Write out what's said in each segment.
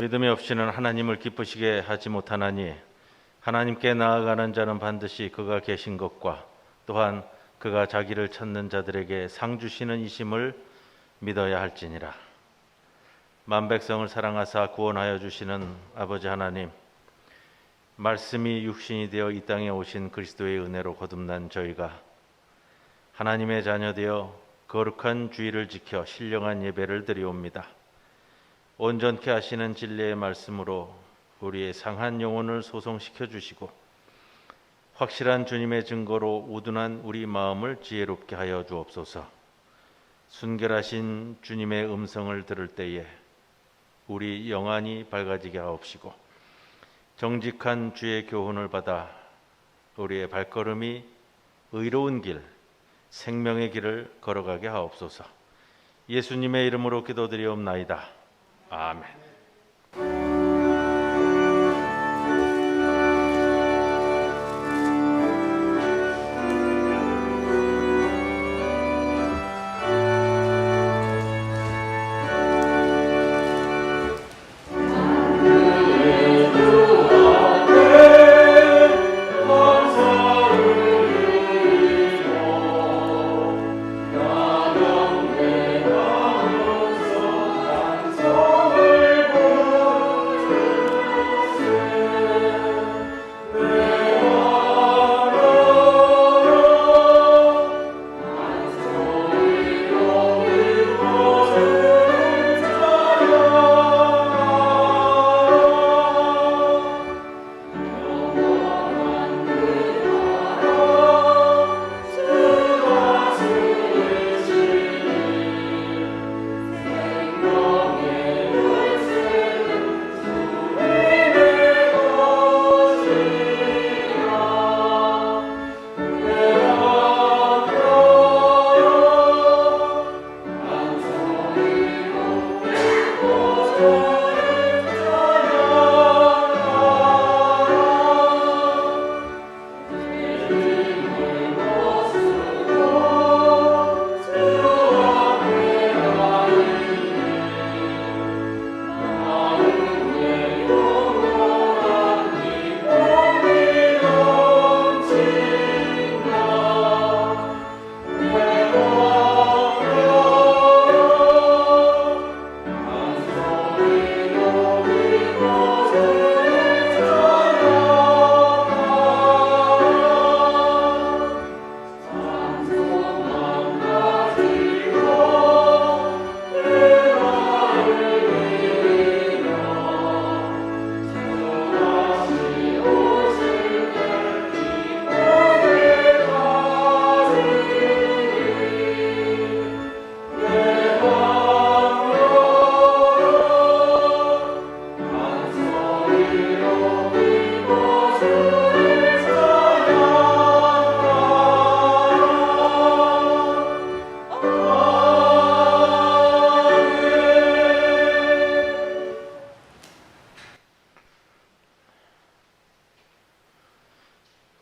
믿음이 없이는 하나님을 기쁘시게 하지 못하나니 하나님께 나아가는 자는 반드시 그가 계신 것과 또한 그가 자기를 찾는 자들에게 상 주시는 이심을 믿어야 할지니라. 만백성을 사랑하사 구원하여 주시는 아버지 하나님, 말씀이 육신이 되어 이 땅에 오신 그리스도의 은혜로 거듭난 저희가 하나님의 자녀되어 거룩한 주의를 지켜 신령한 예배를 드리옵니다. 온전케 하시는 진리의 말씀으로 우리의 상한 영혼을 소송시켜 주시고 확실한 주님의 증거로 우둔한 우리 마음을 지혜롭게 하여 주옵소서. 순결하신 주님의 음성을 들을 때에 우리 영안이 밝아지게 하옵시고 정직한 주의 교훈을 받아 우리의 발걸음이 의로운 길, 생명의 길을 걸어가게 하옵소서. 예수님의 이름으로 기도드리옵나이다. 아멘.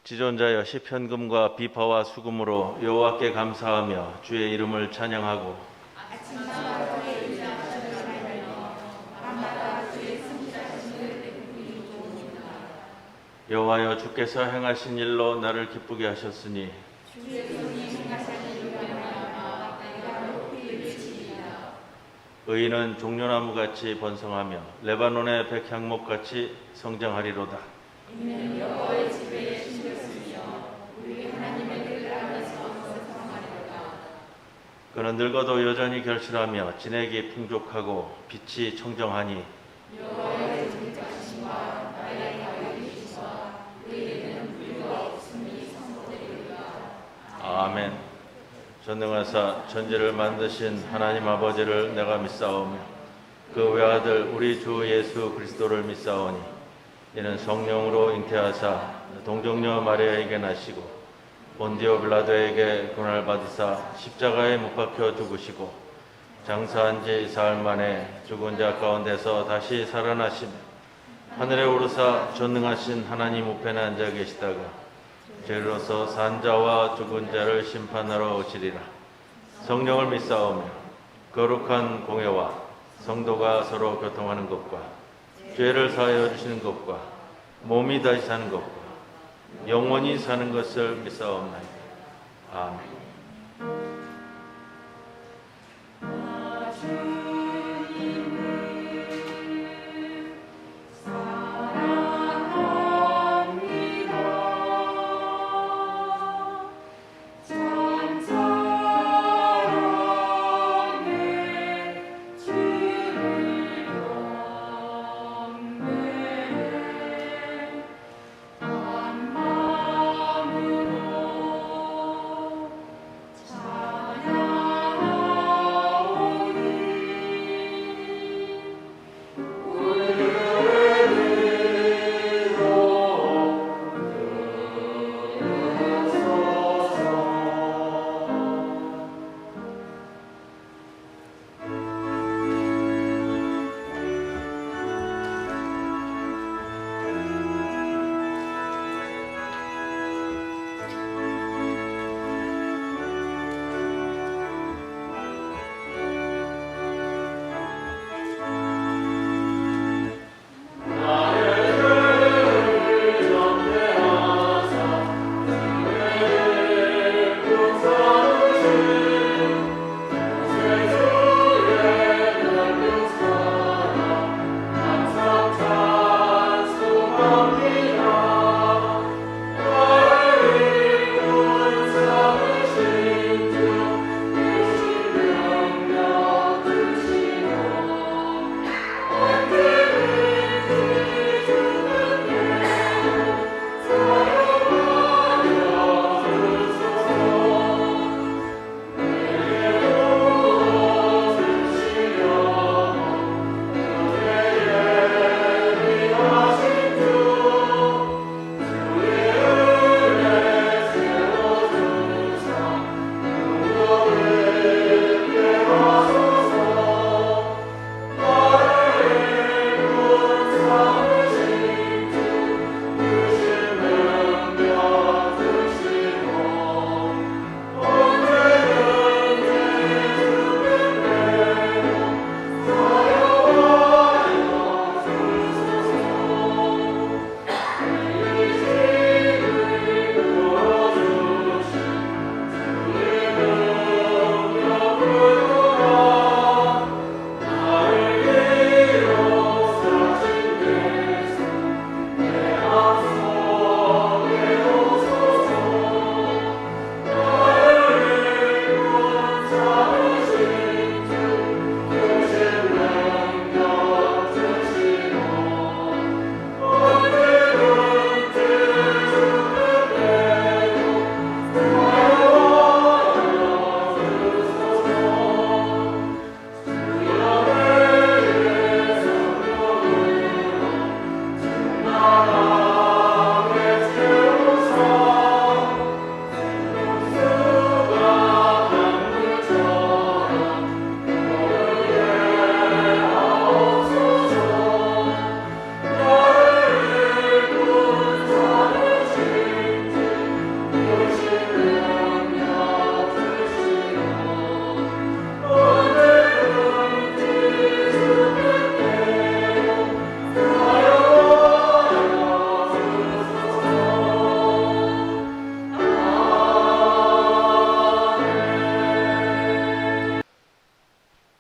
지존자여 시편금과 비파와 수금으로 여호와께 감사하며 주의 이름을 찬양하고 아침마다 주의 의지하시는 하나님이여 밤마다 주의 승리하심을 베푸니 좋으니라. 여호와여 주께서 행하신 일로 나를 기쁘게 하셨으니 주의 손이 행하신 일로 말미암아 내가 높이 외치리이다. 의인은 종려나무같이 번성하며 레바논의 백향목같이 성장하리로다. 이는 여호와의 집에 심겼으며 우리 하나님의 뜻을 하면서 번성하리로다. 그는 늙어도 여전히 결실하며 진액이 풍족하고 빛이 청정하니 여호와의 정직하심과 나의 가위이심과 의에는 불가 없음이 선포되리로다. 아멘. 전능하사 천지를 만드신 하나님 아버지를 내가 믿사오며 그 외아들 우리 주 예수 그리스도를 믿사오니 이는 성령으로 잉태하사 동정녀 마리아에게 나시고 본디오 빌라도에게 고난을 받으사 십자가에 못 박혀 죽으시고 장사한 지 사흘 만에 죽은 자 가운데서 다시 살아나시며 하늘에 오르사 전능하신 하나님 우편에 앉아 계시다가 죄로서 산 자와 죽은 자를 심판하러 오시리라. 성령을 믿사오며 거룩한 공회와 성도가 서로 교통하는 것과 죄를 사하여 주시는 것과 몸이 다시 사는 것과 영원히 사는 것을 믿사옵나이다. 아멘.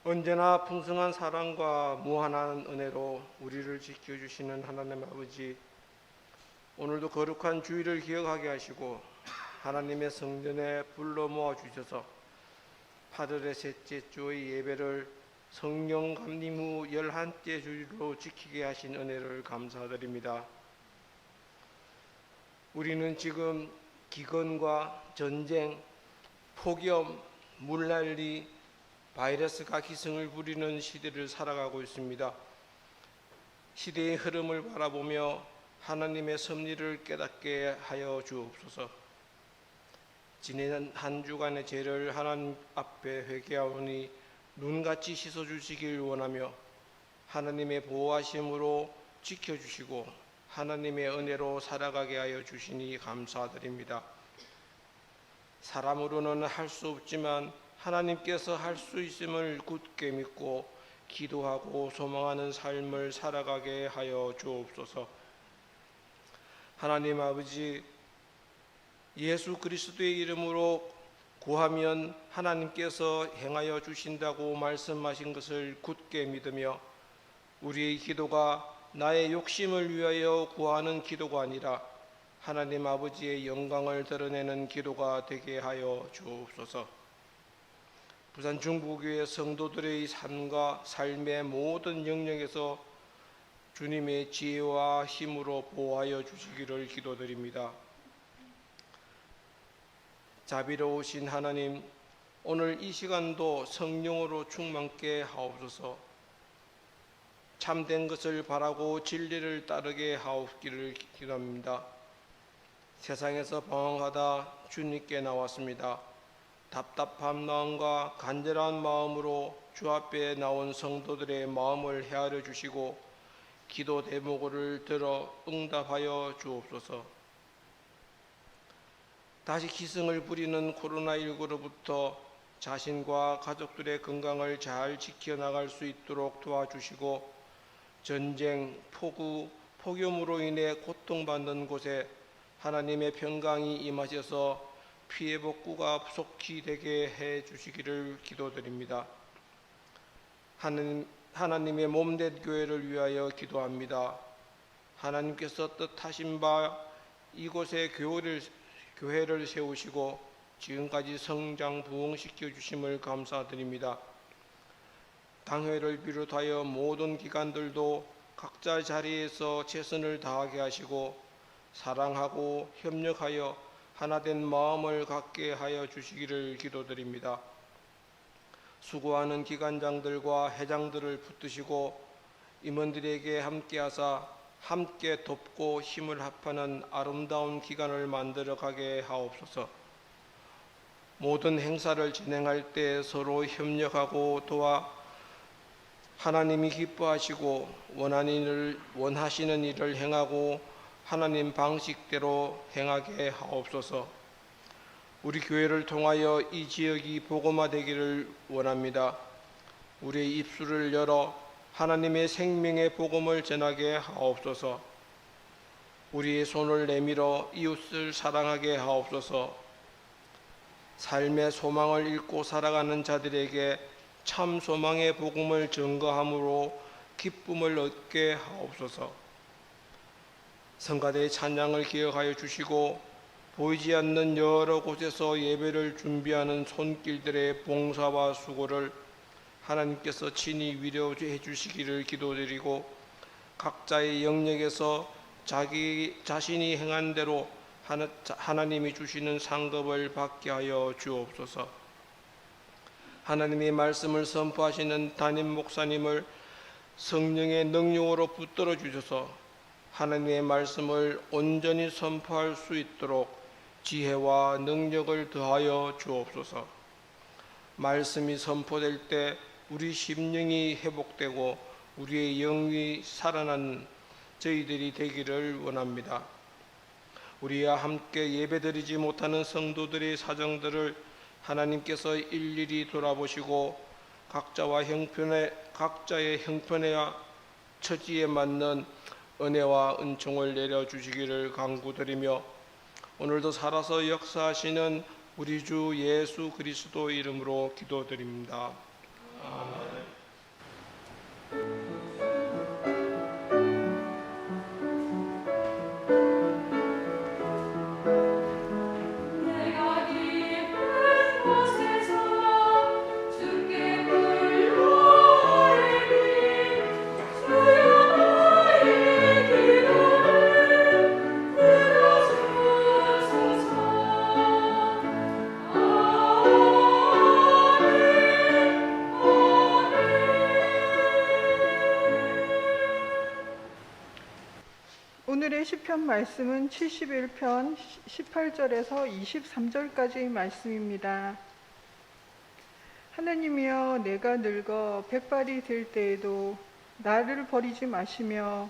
언제나 풍성한 사랑과 무한한 은혜로 우리를 지켜주시는 하나님 아버지, 오늘도 거룩한 주일을 기억하게 하시고 하나님의 성전에 불러 모아 주셔서 8월의 셋째 주의 예배를 성령 감림 후 11째 주일로 지키게 하신 은혜를 감사드립니다. 우리는 지금 기근과 전쟁, 폭염, 물난리, 바이러스가 기승을 부리는 시대를 살아가고 있습니다. 시대의 흐름을 바라보며 하나님의 섭리를 깨닫게 하여 주옵소서. 지난 한 주간의 죄를 하나님 앞에 회개하오니 눈같이 씻어주시길 원하며 하나님의 보호하심으로 지켜주시고 하나님의 은혜로 살아가게 하여 주시니 감사드립니다. 사람으로는 할 수 없지만 하나님께서 할 수 있음을 굳게 믿고 기도하고 소망하는 삶을 살아가게 하여 주옵소서. 하나님 아버지, 예수 그리스도의 이름으로 구하면 하나님께서 행하여 주신다고 말씀하신 것을 굳게 믿으며 우리의 기도가 나의 욕심을 위하여 구하는 기도가 아니라 하나님 아버지의 영광을 드러내는 기도가 되게 하여 주옵소서. 부산 중부교회 성도들의 삶과 삶의 모든 영역에서 주님의 지혜와 힘으로 보호하여 주시기를 기도드립니다. 자비로우신 하나님, 오늘 이 시간도 성령으로 충만케 하옵소서. 참된 것을 바라고 진리를 따르게 하옵기를 기도합니다. 세상에서 방황하다 주님께 나왔습니다. 답답한 마음과 간절한 마음으로 주 앞에 나온 성도들의 마음을 헤아려 주시고 기도 대목을 들어 응답하여 주옵소서. 다시 기승을 부리는 코로나19로부터 자신과 가족들의 건강을 잘 지켜나갈 수 있도록 도와주시고 전쟁, 폭우, 폭염으로 인해 고통받는 곳에 하나님의 평강이 임하셔서 피해 복구가 속히 되게 해 주시기를 기도드립니다. 하나님의 몸된 교회를 위하여 기도합니다. 하나님께서 뜻하신 바 이곳에 교회를 세우시고 지금까지 성장 부흥시켜 주심을 감사드립니다. 당회를 비롯하여 모든 기관들도 각자 자리에서 최선을 다하게 하시고 사랑하고 협력하여 하나된 마음을 갖게 하여 주시기를 기도드립니다. 수고하는 기관장들과 회장들을 붙드시고 임원들에게 함께하사 함께 돕고 힘을 합하는 아름다운 기관을 만들어가게 하옵소서. 모든 행사를 진행할 때 서로 협력하고 도와 하나님이 기뻐하시고 원하시는 일을 행하고 하나님 방식대로 행하게 하옵소서. 우리 교회를 통하여 이 지역이 복음화되기를 원합니다. 우리의 입술을 열어 하나님의 생명의 복음을 전하게 하옵소서. 우리의 손을 내밀어 이웃을 사랑하게 하옵소서. 삶의 소망을 잃고 살아가는 자들에게 참 소망의 복음을 증거함으로 기쁨을 얻게 하옵소서. 성가대의 찬양을 기억하여 주시고 보이지 않는 여러 곳에서 예배를 준비하는 손길들의 봉사와 수고를 하나님께서 친히 위로해 주시기를 기도드리고 각자의 영역에서 자기 자신이 행한 대로 하나님이 주시는 상급을 받게 하여 주옵소서. 하나님의 말씀을 선포하시는 담임 목사님을 성령의 능력으로 붙들어 주셔서 하나님의 말씀을 온전히 선포할 수 있도록 지혜와 능력을 더하여 주옵소서. 말씀이 선포될 때 우리 심령이 회복되고 우리의 영이 살아나는 저희들이 되기를 원합니다. 우리와 함께 예배드리지 못하는 성도들의 사정들을 하나님께서 일일이 돌아보시고 각자의 형편과 처지에 맞는 은혜와 은총을 내려주시기를 간구드리며 오늘도 살아서 역사하시는 우리 주 예수 그리스도 이름으로 기도드립니다. 아멘. 오늘의 시편 말씀은 71편 18절에서 23절까지의 말씀입니다. 하나님이여, 내가 늙어 백발이 될 때에도 나를 버리지 마시며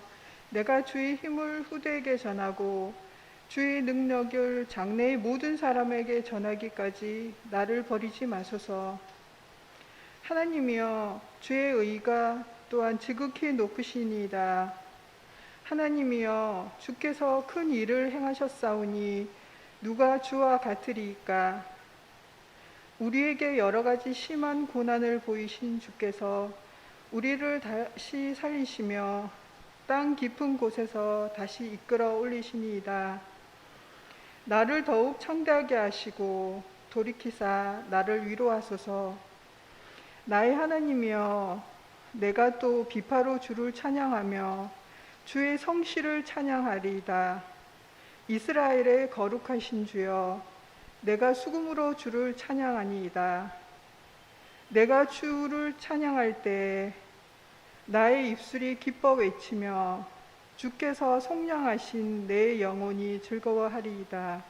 내가 주의 힘을 후대에게 전하고 주의 능력을 장래의 모든 사람에게 전하기까지 나를 버리지 마소서. 하나님이여 주의 의가 또한 지극히 높으시니이다. 하나님이여 주께서 큰 일을 행하셨사오니 누가 주와 같으리이까. 우리에게 여러 가지 심한 고난을 보이신 주께서 우리를 다시 살리시며 땅 깊은 곳에서 다시 이끌어 올리시니이다. 나를 더욱 창대하게 하시고 돌이키사 나를 위로하소서. 나의 하나님이여 내가 또 비파로 주를 찬양하며 주의 성실을 찬양하리이다. 이스라엘의 거룩하신 주여 내가 수금으로 주를 찬양하니이다. 내가 주를 찬양할 때 나의 입술이 기뻐 외치며 주께서 속량하신 내 영혼이 즐거워하리이다.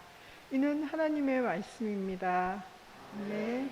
이는 하나님의 말씀입니다. 네.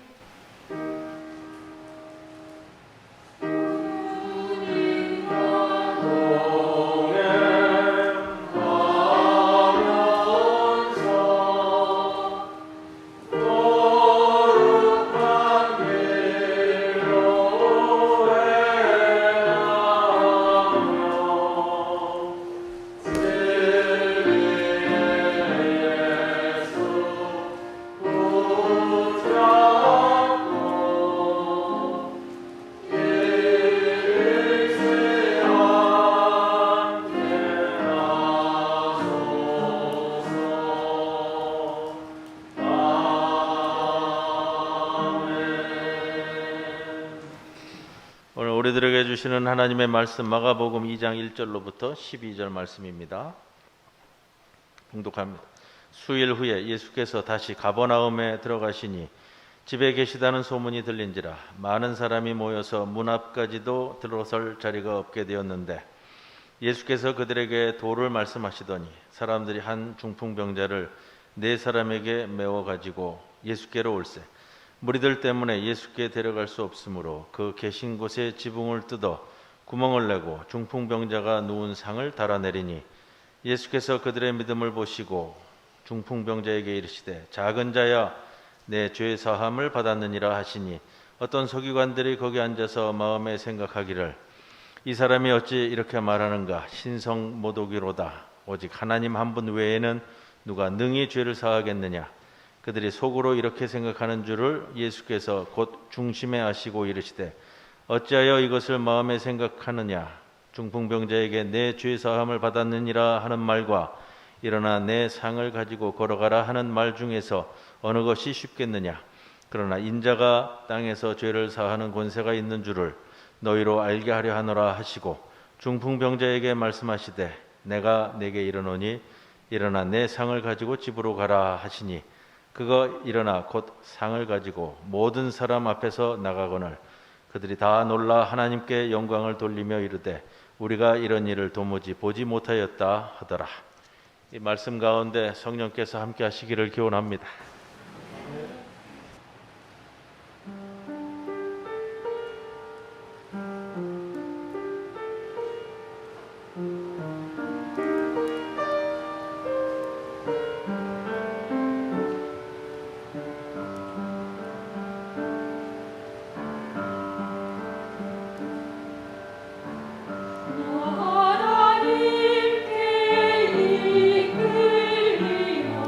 오늘 우리들에게 주시는 하나님의 말씀 마가복음 2장 1절로부터 12절 말씀입니다. 봉독합니다. 수일 후에 예수께서 다시 가버나움에 들어가시니 집에 계시다는 소문이 들린지라 많은 사람이 모여서 문 앞까지도 들어설 자리가 없게 되었는데 예수께서 그들에게 도를 말씀하시더니 사람들이 한 중풍병자를 4사람에게 메워 가지고 예수께로 올세 무리들 때문에 예수께 데려갈 수 없으므로 그 계신 곳에 지붕을 뜯어 구멍을 내고 중풍병자가 누운 상을 달아내리니 예수께서 그들의 믿음을 보시고 중풍병자에게 이르시되 작은 자야 내 죄 사함을 받았느니라 하시니 어떤 서기관들이 거기 앉아서 마음에 생각하기를 이 사람이 어찌 이렇게 말하는가 신성모독이로다 오직 하나님 한 분 외에는 누가 능히 죄를 사하겠느냐. 그들이 속으로 이렇게 생각하는 줄을 예수께서 곧 중심에 아시고 이르시되 어찌하여 이것을 마음에 생각하느냐. 중풍병자에게 내 죄 사함을 받았느니라 하는 말과 일어나 내 상을 가지고 걸어가라 하는 말 중에서 어느 것이 쉽겠느냐. 그러나 인자가 땅에서 죄를 사하는 권세가 있는 줄을 너희로 알게 하려 하노라 하시고 중풍병자에게 말씀하시되 내가 네게 이르노니 일어나 내 상을 가지고 집으로 가라 하시니 그가 일어나 곧 상을 가지고 모든 사람 앞에서 나가거늘 그들이 다 놀라 하나님께 영광을 돌리며 이르되 우리가 이런 일을 도무지 보지 못하였다 하더라. 이 말씀 가운데 성령께서 함께 하시기를 기원합니다. 하나님께 이끌리와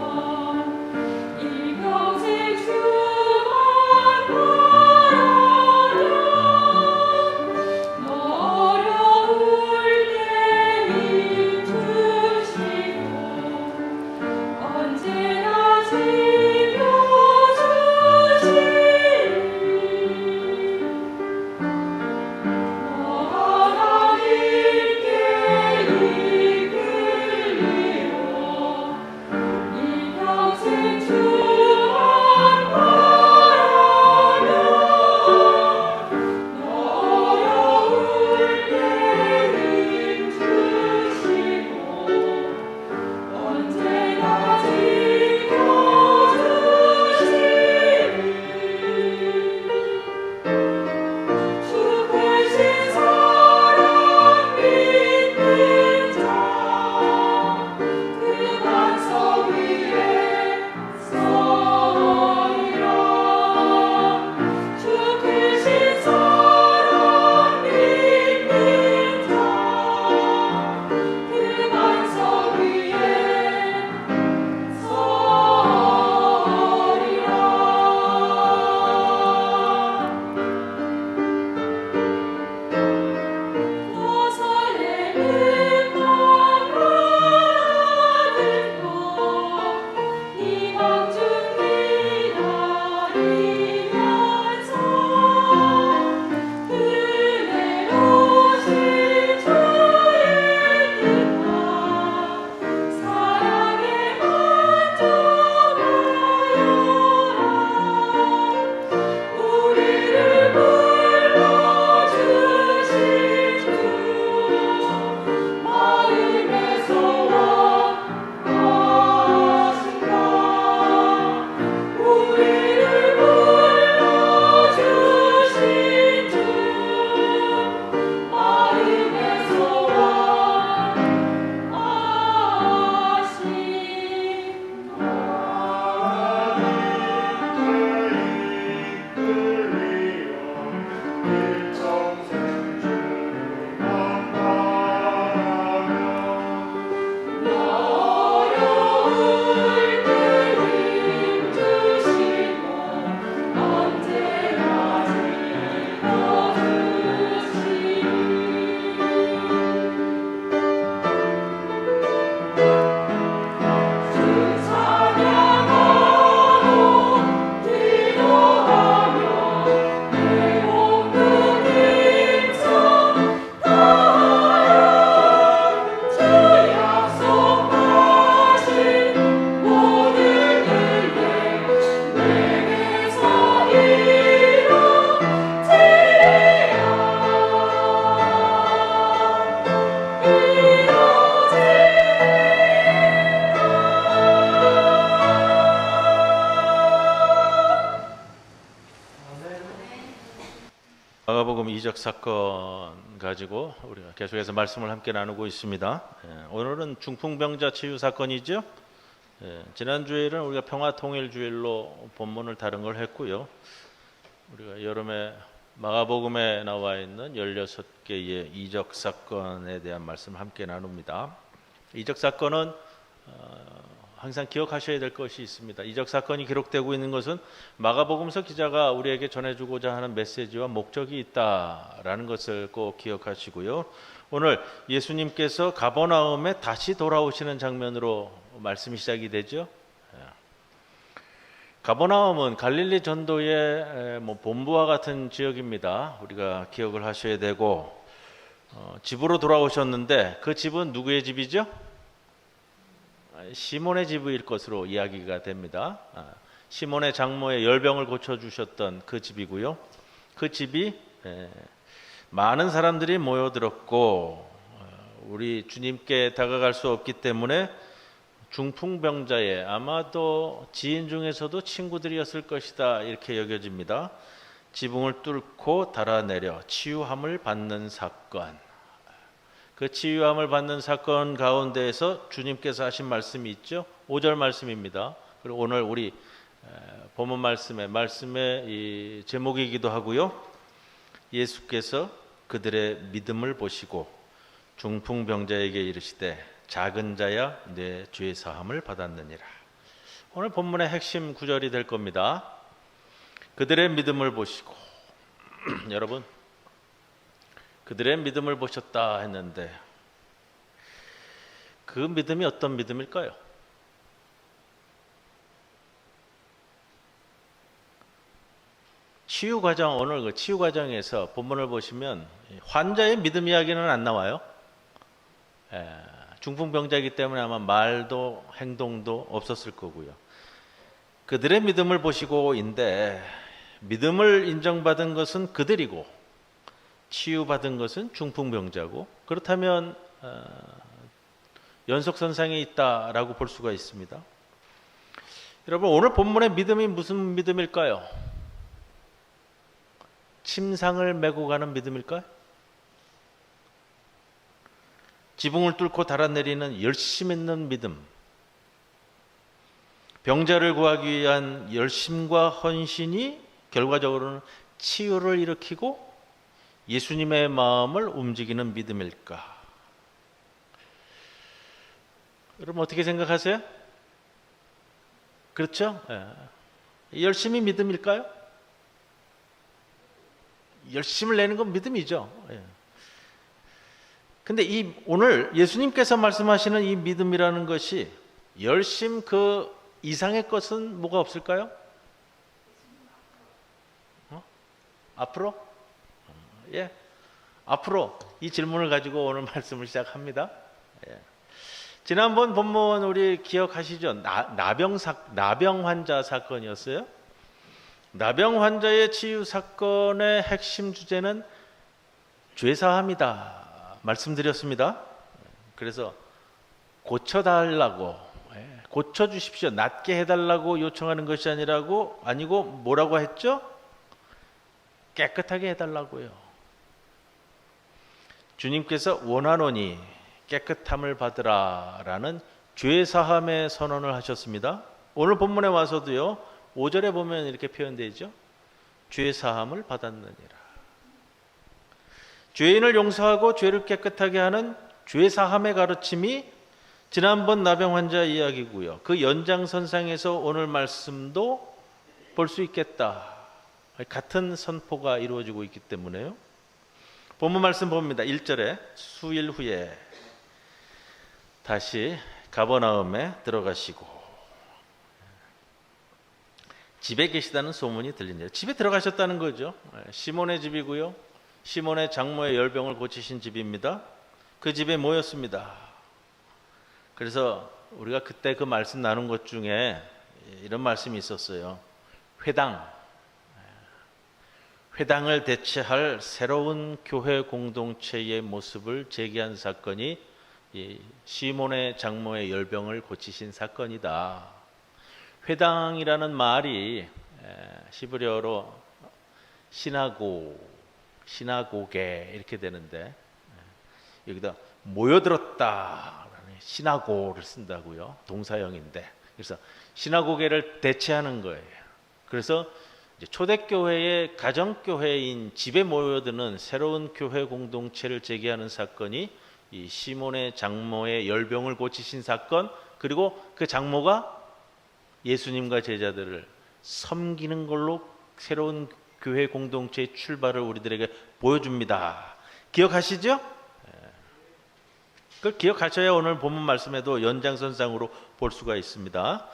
이적 사건 가지고 우리가 계속해서 말씀을 함께 나누고 있습니다. 오늘은 중풍병자 치유 사건이죠. 지난주에는 우리가 평화통일주일로 본문을 다룬 걸 했고요. 우리가 여름에 마가복음에 나와 있는 16개의 이적 사건에 대한 말씀을 함께 나눕니다. 이적 사건은 항상 기억하셔야 될 것이 있습니다. 이적 사건이 기록되고 있는 것은 마가복음서 기자가 우리에게 전해주고자 하는 메시지와 목적이 있다라는 것을 꼭 기억하시고요. 오늘 예수님께서 가버나움에 다시 돌아오시는 장면으로 말씀이 시작이 되죠. 가버나움은 갈릴리 전도의 본부와 같은 지역입니다. 우리가 기억을 하셔야 되고, 집으로 돌아오셨는데 그 집은 누구의 집이죠? 시몬의 집일 것으로 이야기가 됩니다. 시몬의 장모의 열병을 고쳐주셨던 그 집이고요. 그 집이 많은 사람들이 모여들었고, 우리 주님께 다가갈 수 없기 때문에 중풍병자의 아마도 지인 중에서도 친구들이었을 것이다 이렇게 여겨집니다. 지붕을 뚫고 달아내려 치유함을 받는 사건. 그 치유함을 받는 사건 가운데에서 주님께서 하신 말씀이 있죠. 5절 말씀입니다. 그리고 오늘 우리 본문 말씀의 이 제목이기도 하고요. 예수께서 그들의 믿음을 보시고 중풍병자에게 이르시되 작은 자야 내 죄 사함을 받았느니라. 오늘 본문의 핵심 구절이 될 겁니다. 그들의 믿음을 보시고 여러분, 그들의 믿음을 보셨다 했는데 그 믿음이 어떤 믿음일까요? 치유 과정, 오늘 그 치유 과정에서 본문을 보시면 환자의 믿음 이야기는 안 나와요. 중풍병자이기 때문에 아마 말도 행동도 없었을 거고요. 그들의 믿음을 보시고인데 믿음을 인정받은 것은 그들이고 치유받은 것은 중풍병자고, 그렇다면 연속선상에 있다라고 볼 수가 있습니다. 여러분, 오늘 본문의 믿음이 무슨 믿음일까요? 침상을 메고 가는 믿음일까요? 지붕을 뚫고 달아내리는 열심 있는 믿음, 병자를 구하기 위한 열심과 헌신이 결과적으로는 치유를 일으키고 예수님의 마음을 움직이는 믿음일까? 여러분 어떻게 생각하세요? 그렇죠? 열심히 믿음일까요? 열심을 내는 건 믿음이죠. 근데 오늘 예수님께서 말씀하시는 이 믿음이라는 것이 열심 그 이상의 것은 뭐가 없을까요? 앞으로? 앞으로 이 질문을 가지고 오늘 말씀을 시작합니다. 지난번 본문 우리 기억하시죠? 나병 환자 사건이었어요. 나병 환자의 치유 사건의 핵심 주제는 죄사함이다 말씀드렸습니다. 그래서 고쳐달라고, 고쳐주십시오, 낫게 해달라고 요청하는 것이 아니고 뭐라고 했죠? 깨끗하게 해달라고요. 주님께서 원하노니 깨끗함을 받으라라는 죄사함의 선언을 하셨습니다. 오늘 본문에 와서도요, 5절에 보면 이렇게 표현되죠. 죄사함을 받았느니라. 죄인을 용서하고 죄를 깨끗하게 하는 죄사함의 가르침이 지난번 나병 환자 이야기고요. 그 연장선상에서 오늘 말씀도 볼 수 있겠다. 같은 선포가 이루어지고 있기 때문에요. 본문 말씀 봅니다. 1절에 수일 후에 다시 가버나움에 들어가시고 집에 계시다는 소문이 들리네요. 집에 들어가셨다는 거죠. 시몬의 집이고요. 시몬의 장모의 열병을 고치신 집입니다. 그 집에 모였습니다. 그래서 우리가 그때 그 말씀 나눈 것 중에 이런 말씀이 있었어요. 회당을 대체할 새로운 교회 공동체의 모습을 제기한 사건이 이 시몬의 장모의 열병을 고치신 사건이다. 회당이라는 말이 히브리어로 시나고 시나고게 이렇게 되는데 여기다 모여들었다라는 시나고를 쓴다고요. 동사형인데 그래서 시나고게를 대체하는 거예요. 그래서 이제 초대교회의 가정교회인 집에 모여드는 새로운 교회 공동체를 제기하는 사건이 이 시몬의 장모의 열병을 고치신 사건, 그리고 그 장모가 예수님과 제자들을 섬기는 걸로 새로운 교회 공동체의 출발을 우리들에게 보여줍니다. 기억하시죠? 그걸 기억하셔야 오늘 본문 말씀에도 연장선상으로 볼 수가 있습니다.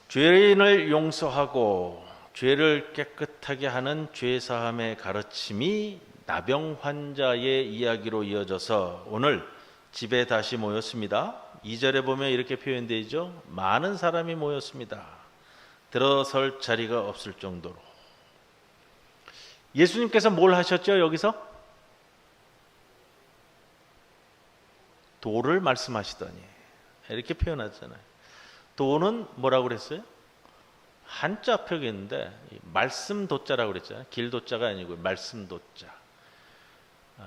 죄인을 용서하고 죄를 깨끗하게 하는 죄사함의 가르침이 나병 환자의 이야기로 이어져서 오늘 집에 다시 모였습니다. 2절에 보면 이렇게 표현되죠. 많은 사람이 모였습니다. 들어설 자리가 없을 정도로. 예수님께서 뭘 하셨죠? 여기서? 도를 말씀하시더니 이렇게 표현하잖아요. 도는 뭐라고 그랬어요? 한자 표기인데 말씀 도자라고 그랬잖아요. 길 도자가 아니고 말씀 도자.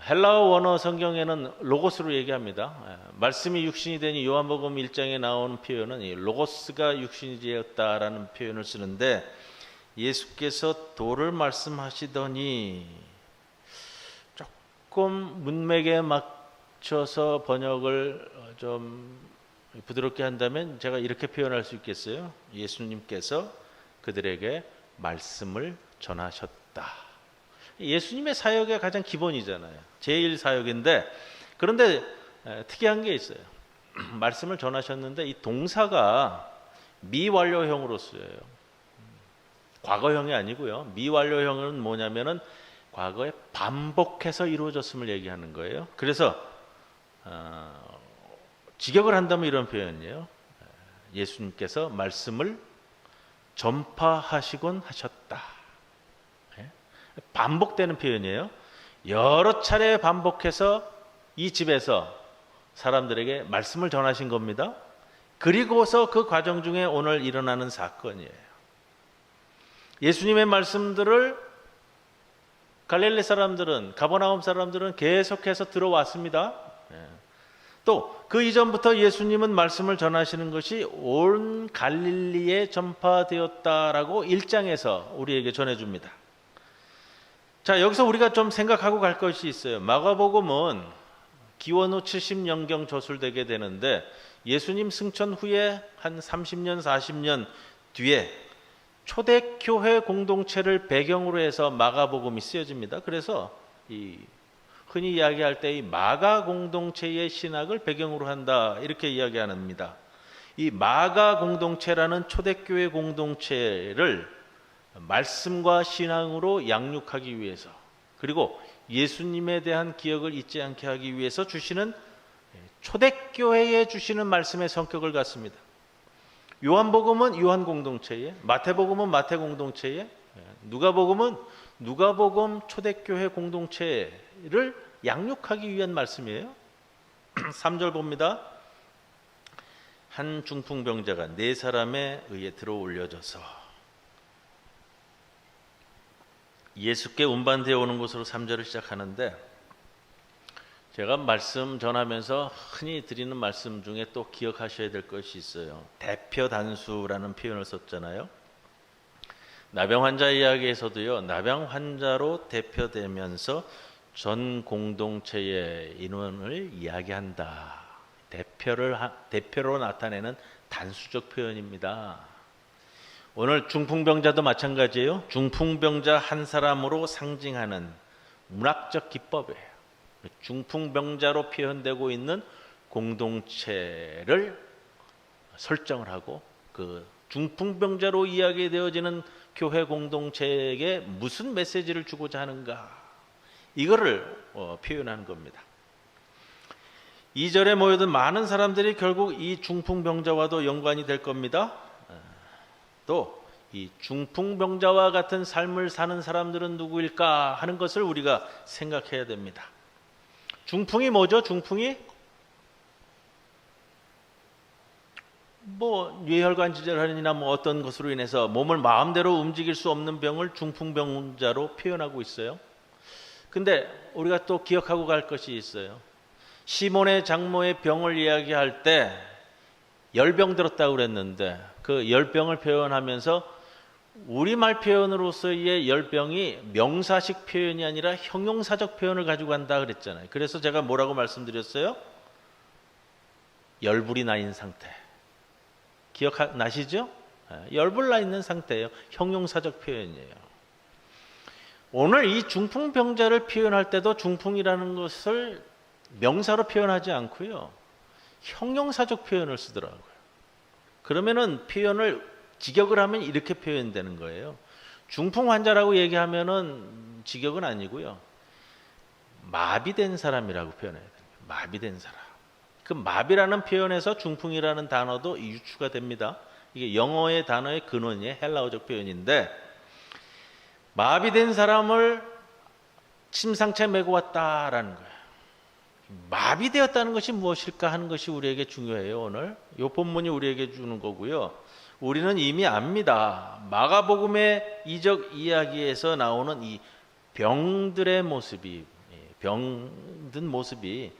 헬라어 원어 성경에는 로고스로 얘기합니다. 말씀이 육신이 되니 요한복음 1장에 나오는 표현은 이 로고스가 육신이 되었다라는 표현을 쓰는데 예수께서 도를 말씀하시더니 조금 문맥에 맞춰서 번역을 좀 부드럽게 한다면 제가 이렇게 표현할 수 있겠어요. 예수님께서 그들에게 말씀을 전하셨다. 예수님의 사역의 가장 기본이잖아요. 제일 사역인데 그런데 특이한 게 있어요. 말씀을 전하셨는데 이 동사가 미완료형으로 쓰여요. 과거형이 아니고요. 미완료형은 뭐냐면은 과거에 반복해서 이루어졌음을 얘기하는 거예요. 그래서 직역을 한다면 이런 표현이에요. 예수님께서 말씀을 전파하시곤 하셨다. 반복되는 표현이에요. 여러 차례 반복해서 이 집에서 사람들에게 말씀을 전하신 겁니다. 그리고서 그 과정 중에 오늘 일어나는 사건이에요. 예수님의 말씀들을 갈릴리 사람들은, 가버나움 사람들은 계속해서 들어왔습니다. 또 그 이전부터 예수님은 말씀을 전하시는 것이 온 갈릴리에 전파되었다라고 1장에서 우리에게 전해줍니다. 자, 여기서 우리가 좀 생각하고 갈 것이 있어요. 마가복음은 기원 후 70년경 저술되게 되는데 예수님 승천 후에 한 30년, 40년 뒤에 초대교회 공동체를 배경으로 해서 마가복음이 쓰여집니다. 그래서 흔히 이야기할 때 이 마가 공동체의 신학을 배경으로 한다 이렇게 이야기합니다. 이 마가 공동체라는 초대교회 공동체를 말씀과 신앙으로 양육하기 위해서 그리고 예수님에 대한 기억을 잊지 않게 하기 위해서 주시는 초대교회에 주시는 말씀의 성격을 갖습니다. 요한복음은 요한 공동체에, 마태복음은 마태 공동체에, 누가복음은 누가복음 초대교회 공동체를 양육하기 위한 말씀이에요. 3절 봅니다. 한 중풍병자가 4사람에 의해 들어 올려져서 예수께 운반되어 오는 곳으로 3절을 시작하는데 제가 말씀 전하면서 흔히 드리는 말씀 중에 또 기억하셔야 될 것이 있어요. 대표 단수라는 표현을 썼잖아요. 나병 환자 이야기에서도요. 나병 환자로 대표되면서 전 공동체의 인원을 이야기한다. 대표로 나타내는 단수적 표현입니다. 오늘 중풍병자도 마찬가지예요. 중풍병자 한 사람으로 상징하는 문학적 기법이에요. 중풍병자로 표현되고 있는 공동체를 설정을 하고 그 중풍병자로 이야기되어지는 교회 공동체에게 무슨 메시지를 주고자 하는가 이거를 표현하는 겁니다. 2절에 모여든 많은 사람들이 결국 이 중풍병자와도 연관이 될 겁니다. 또 이 중풍병자와 같은 삶을 사는 사람들은 누구일까 하는 것을 우리가 생각해야 됩니다. 중풍이 뭐죠? 중풍이 뇌혈관 질환이나 어떤 것으로 인해서 몸을 마음대로 움직일 수 없는 병을 중풍병자로 표현하고 있어요. 근데 우리가 또 기억하고 갈 것이 있어요. 시몬의 장모의 병을 이야기할 때 열병 들었다고 그랬는데 그 열병을 표현하면서 우리말 표현으로서의 열병이 명사식 표현이 아니라 형용사적 표현을 가지고 간다 그랬잖아요. 그래서 제가 뭐라고 말씀드렸어요? 열불이 나 있는 상태. 기억나시죠? 열불 나 있는 상태예요. 형용사적 표현이에요. 오늘 이 중풍병자를 표현할 때도 중풍이라는 것을 명사로 표현하지 않고요. 형용사적 표현을 쓰더라고요. 그러면은 표현을 직역을 하면 이렇게 표현되는 거예요. 중풍 환자라고 얘기하면은 직역은 아니고요. 마비된 사람이라고 표현해야 돼요. 마비된 사람. 그 마비라는 표현에서 중풍이라는 단어도 유추가 됩니다. 이게 영어의 단어의 근원이에요. 헬라어적 표현인데 마비된 사람을 침상차에 메고 왔다라는 거예요. 마비되었다는 것이 무엇일까 하는 것이 우리에게 중요해요. 오늘 이 본문이 우리에게 주는 거고요. 우리는 이미 압니다. 마가복음의 이적 이야기에서 나오는 이 병들의 모습이, 병든 모습이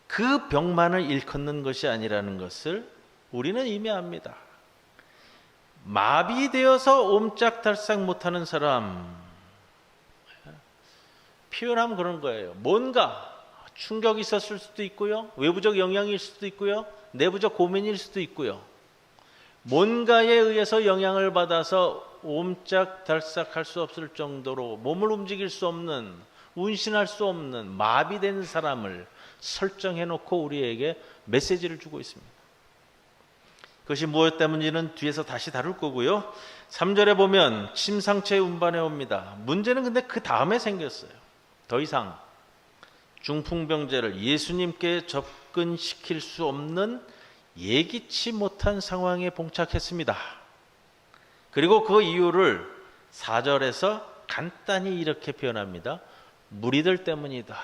그 병만을 일컫는 것이 아니라는 것을 우리는 이미 압니다. 마비되어서 옴짝달싹 못하는 사람, 표현하면 그런 거예요. 뭔가 충격이 있었을 수도 있고요. 외부적 영향일 수도 있고요. 내부적 고민일 수도 있고요. 뭔가에 의해서 영향을 받아서 옴짝달싹할 수 없을 정도로 몸을 움직일 수 없는, 운신할 수 없는 마비된 사람을 설정해 놓고 우리에게 메시지를 주고 있습니다. 그것이 무엇 때문인지는 뒤에서 다시 다룰 거고요. 3절에 보면 침상체에 운반해 옵니다. 문제는 근데 그 다음에 생겼어요. 더 이상 중풍병자를 예수님께 접근시킬 수 없는 예기치 못한 상황에 봉착했습니다. 그리고 그 이유를 4절에서 간단히 이렇게 표현합니다. 무리들 때문이다.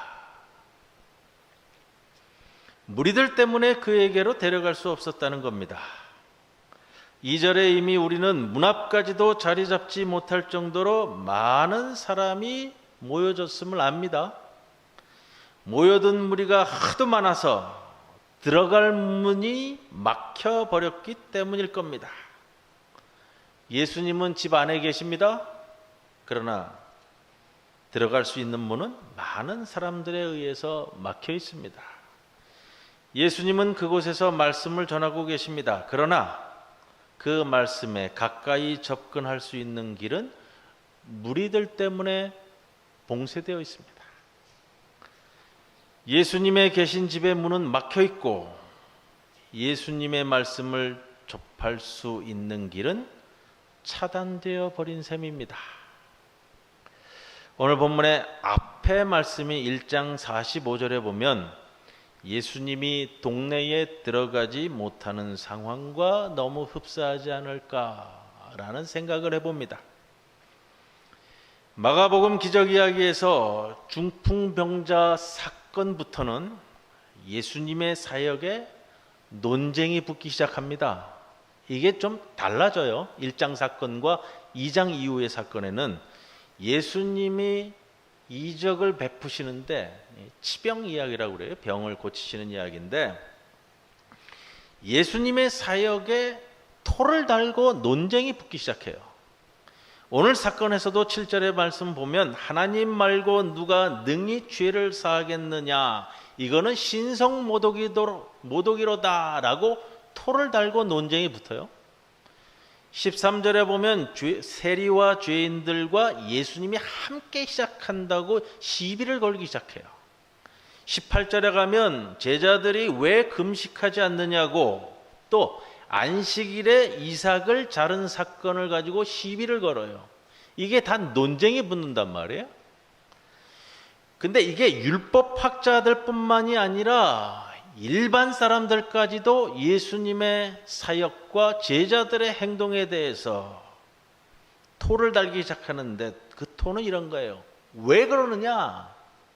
무리들 때문에 그에게로 데려갈 수 없었다는 겁니다. 2절에 이미 우리는 문 앞까지도 자리 잡지 못할 정도로 많은 사람이 모여졌음을 압니다. 모여든 무리가 하도 많아서 들어갈 문이 막혀버렸기 때문일 겁니다. 예수님은 집 안에 계십니다. 그러나 들어갈 수 있는 문은 많은 사람들에 의해서 막혀 있습니다. 예수님은 그곳에서 말씀을 전하고 계십니다. 그러나 그 말씀에 가까이 접근할 수 있는 길은 무리들 때문에 봉쇄되어 있습니다. 예수님의 계신 집의 문은 막혀 있고 예수님의 말씀을 접할 수 있는 길은 차단되어 버린 셈입니다. 오늘 본문의 앞에 말씀이 1장 45절에 보면 예수님이 동네에 들어가지 못하는 상황과 너무 흡사하지 않을까라는 생각을 해봅니다. 마가복음 기적 이야기에서 중풍병자 사건부터는 예수님의 사역에 논쟁이 붙기 시작합니다. 이게 좀 달라져요. 1장 사건과 2장 이후의 사건에는 예수님이 이적을 베푸시는데 치병 이야기라고 그래요. 병을 고치시는 이야기인데 예수님의 사역에 토를 달고 논쟁이 붙기 시작해요. 오늘 사건에서도 7절의 말씀 보면 하나님 말고 누가 능히 죄를 사하겠느냐, 이거는 신성 모독이로다라고 토를 달고 논쟁이 붙어요. 13절에 보면 세리와 죄인들과 예수님이 함께 시작한다고 시비를 걸기 시작해요. 18절에 가면 제자들이 왜 금식하지 않느냐고, 또 안식일에 이삭을 자른 사건을 가지고 시비를 걸어요. 이게 다 논쟁이 붙는단 말이에요. 근데 이게 율법학자들 뿐만이 아니라 일반 사람들까지도 예수님의 사역과 제자들의 행동에 대해서 토를 달기 시작하는데, 그 토는 이런 거예요. 왜 그러느냐?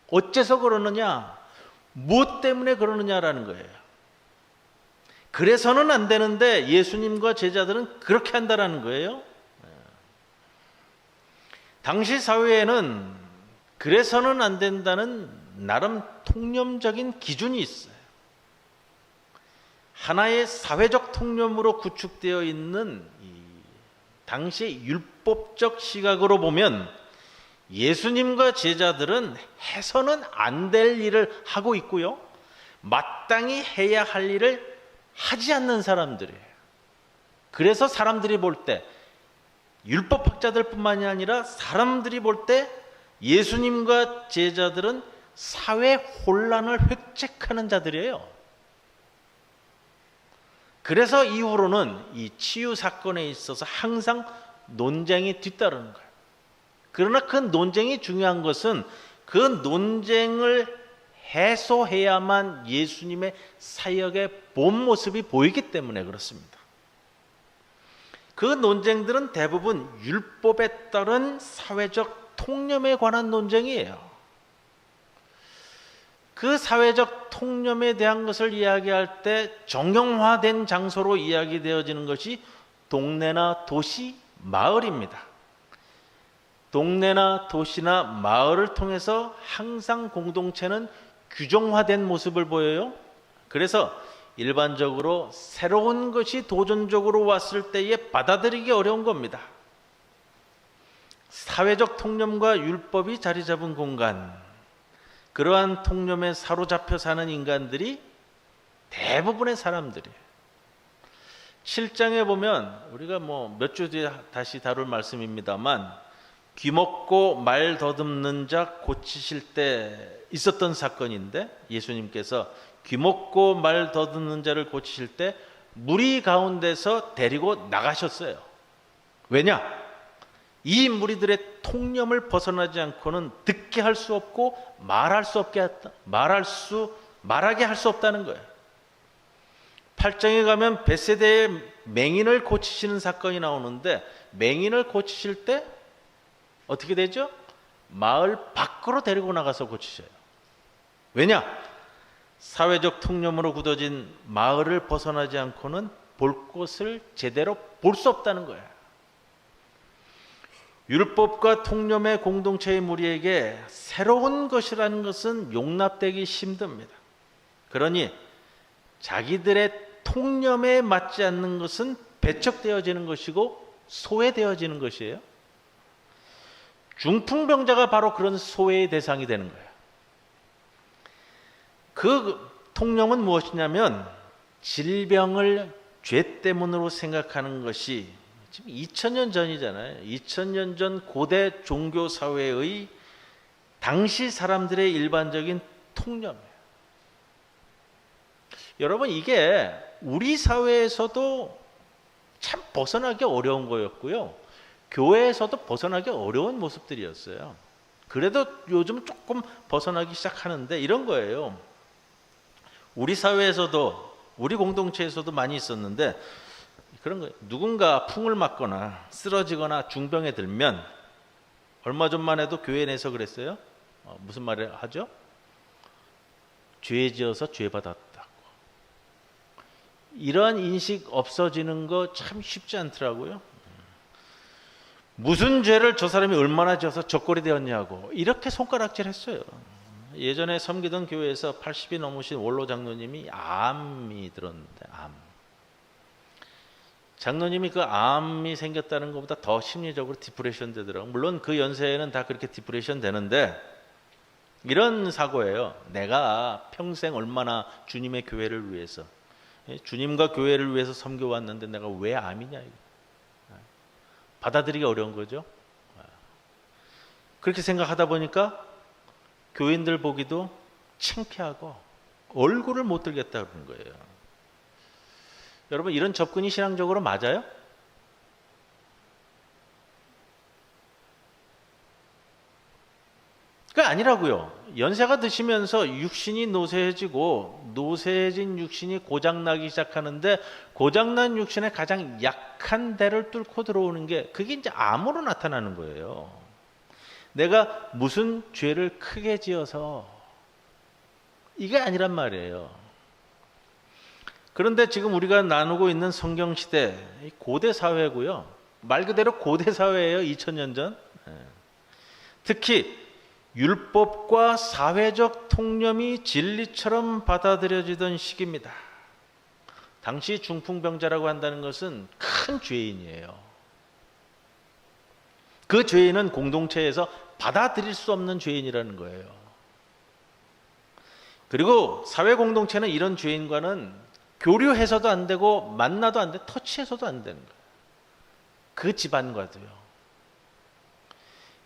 어째서 그러느냐? 무엇 때문에 그러느냐라는 거예요. 그래서는 안 되는데 예수님과 제자들은 그렇게 한다라는 거예요. 당시 사회에는 그래서는 안 된다는 나름 통념적인 기준이 있어요. 하나의 사회적 통념으로 구축되어 있는 당시의 율법적 시각으로 보면 예수님과 제자들은 해서는 안 될 일을 하고 있고요, 마땅히 해야 할 일을 하지 않는 사람들이에요. 그래서 사람들이 볼 때, 율법학자들뿐만이 아니라 사람들이 볼 때 예수님과 제자들은 사회 혼란을 획책하는 자들이에요. 그래서 이후로는 이 치유 사건에 있어서 항상 논쟁이 뒤따르는 거예요. 그러나 그 논쟁이 중요한 것은 그 논쟁을 해소해야만 예수님의 사역의 본 모습이 보이기 때문에 그렇습니다. 그 논쟁들은 대부분 율법에 따른 사회적 통념에 관한 논쟁이에요. 그 사회적 통념에 대한 것을 이야기할 때 정형화된 장소로 이야기되어지는 것이 동네나 도시, 마을입니다. 동네나 도시나 마을을 통해서 항상 공동체는 규정화된 모습을 보여요. 그래서 일반적으로 새로운 것이 도전적으로 왔을 때에 받아들이기 어려운 겁니다. 사회적 통념과 율법이 자리 잡은 공간, 그러한 통념에 사로잡혀 사는 인간들이 대부분의 사람들이에요. 7장에 보면 우리가 몇 주 뒤에 다시 다룰 말씀입니다만, 귀먹고 말 더듬는 자 고치실 때 있었던 사건인데, 예수님께서 귀먹고 말 더듬는 자를 고치실 때 무리 가운데서 데리고 나가셨어요. 왜냐? 이 무리들의 통념을 벗어나지 않고는 듣게 할 수 없고 말하게 할 수 없다는 거예요. 8장에 가면 벳세대의 맹인을 고치시는 사건이 나오는데, 맹인을 고치실 때 어떻게 되죠? 마을 밖으로 데리고 나가서 고치셔요. 왜냐? 사회적 통념으로 굳어진 마을을 벗어나지 않고는 볼 것을 제대로 볼 수 없다는 거예요. 율법과 통념의 공동체의 무리에게 새로운 것이라는 것은 용납되기 힘듭니다. 그러니 자기들의 통념에 맞지 않는 것은 배척되어지는 것이고 소외되어지는 것이에요. 중풍병자가 바로 그런 소외의 대상이 되는 거예요. 그 통념은 무엇이냐면, 질병을 죄 때문으로 생각하는 것이 지금 2000년 전이잖아요. 2000년 전 고대 종교 사회의 당시 사람들의 일반적인 통념이에요. 여러분, 이게 우리 사회에서도 참 벗어나기 어려운 거였고요, 교회에서도 벗어나기 어려운 모습들이었어요. 그래도 요즘 조금 벗어나기 시작하는데 이런 거예요. 우리 사회에서도, 우리 공동체에서도 많이 있었는데 그런 거예요. 누군가 풍을 맞거나 쓰러지거나 중병에 들면, 얼마 전만 해도 교회 내에서 그랬어요. 무슨 말을 하죠? 죄 지어서 죄 받았다고. 이러한 인식 없어지는 거 참 쉽지 않더라고요. 무슨 죄를 저 사람이 얼마나 지어서 적골이 되었냐고 이렇게 손가락질 했어요. 예전에 섬기던 교회에서 80이 넘으신 원로 장로님이 암이 들었는데, 장로님이 그 암이 생겼다는 것보다 더 심리적으로 디프레션 되더라고요. 물론 그 연세에는 다 그렇게 디프레션 되는데, 이런 사고예요. 내가 평생 얼마나 주님의 교회를 위해서, 주님과 교회를 위해서 섬겨왔는데 내가 왜 암이냐, 이거. 받아들이기 어려운 거죠. 그렇게 생각하다 보니까 교인들 보기도 창피하고 얼굴을 못 들겠다 그러는 거예요. 여러분, 이런 접근이 신앙적으로 맞아요? 그게 아니라고요. 연세가 드시면서 육신이 노쇠해지고, 노쇠해진 육신이 고장나기 시작하는데, 고장난 육신의 가장 약한 데를 뚫고 들어오는 게, 그게 이제 암으로 나타나는 거예요. 내가 무슨 죄를 크게 지어서, 이게 아니란 말이에요. 그런데 지금 우리가 나누고 있는 성경시대, 고대 사회고요. 말 그대로 고대 사회예요. 2000년 전. 특히 율법과 사회적 통념이 진리처럼 받아들여지던 시기입니다. 당시 중풍병자라고 한다는 것은 큰 죄인이에요. 그 죄인은 공동체에서 받아들일 수 없는 죄인이라는 거예요. 그리고 사회 공동체는 이런 죄인과는 교류해서도 안 되고 만나도 안 돼, 터치해서도 안 되는 거예요. 그 집안과도요.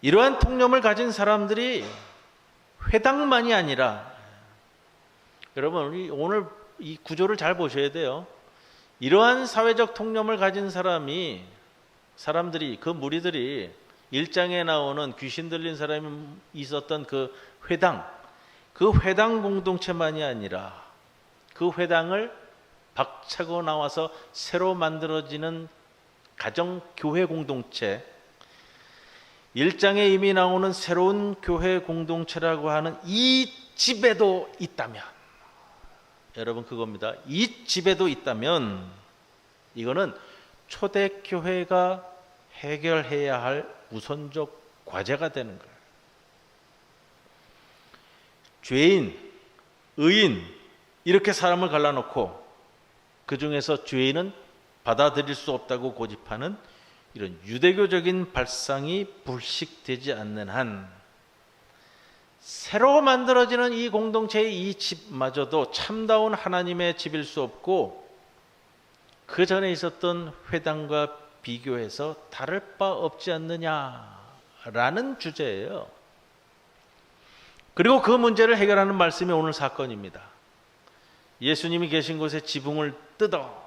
이러한 통념을 가진 사람들이 회당만이 아니라, 여러분 우리 오늘 이 구조를 잘 보셔야 돼요. 이러한 사회적 통념을 가진 사람들이, 그 무리들이 1장에 나오는 귀신 들린 사람이 있었던 그 회당 공동체만이 아니라 그 회당을 박차고 나와서 새로 만들어지는 가정교회 공동체, 1장에 이미 나오는 새로운 교회 공동체라고 하는 이 집에도 있다면, 여러분 그겁니다. 이 집에도 있다면 이거는 초대교회가 해결해야 할 우선적 과제가 되는 거예요. 죄인, 의인 이렇게 사람을 갈라놓고 그 중에서 죄인은 받아들일 수 없다고 고집하는 이런 유대교적인 발상이 불식되지 않는 한 새로 만들어지는 이 공동체의 이 집마저도 참다운 하나님의 집일 수 없고 그 전에 있었던 회당과 비교해서 다를 바 없지 않느냐라는 주제예요. 그리고 그 문제를 해결하는 말씀이 오늘 사건입니다. 예수님이 계신 곳에 지붕을 뜯어.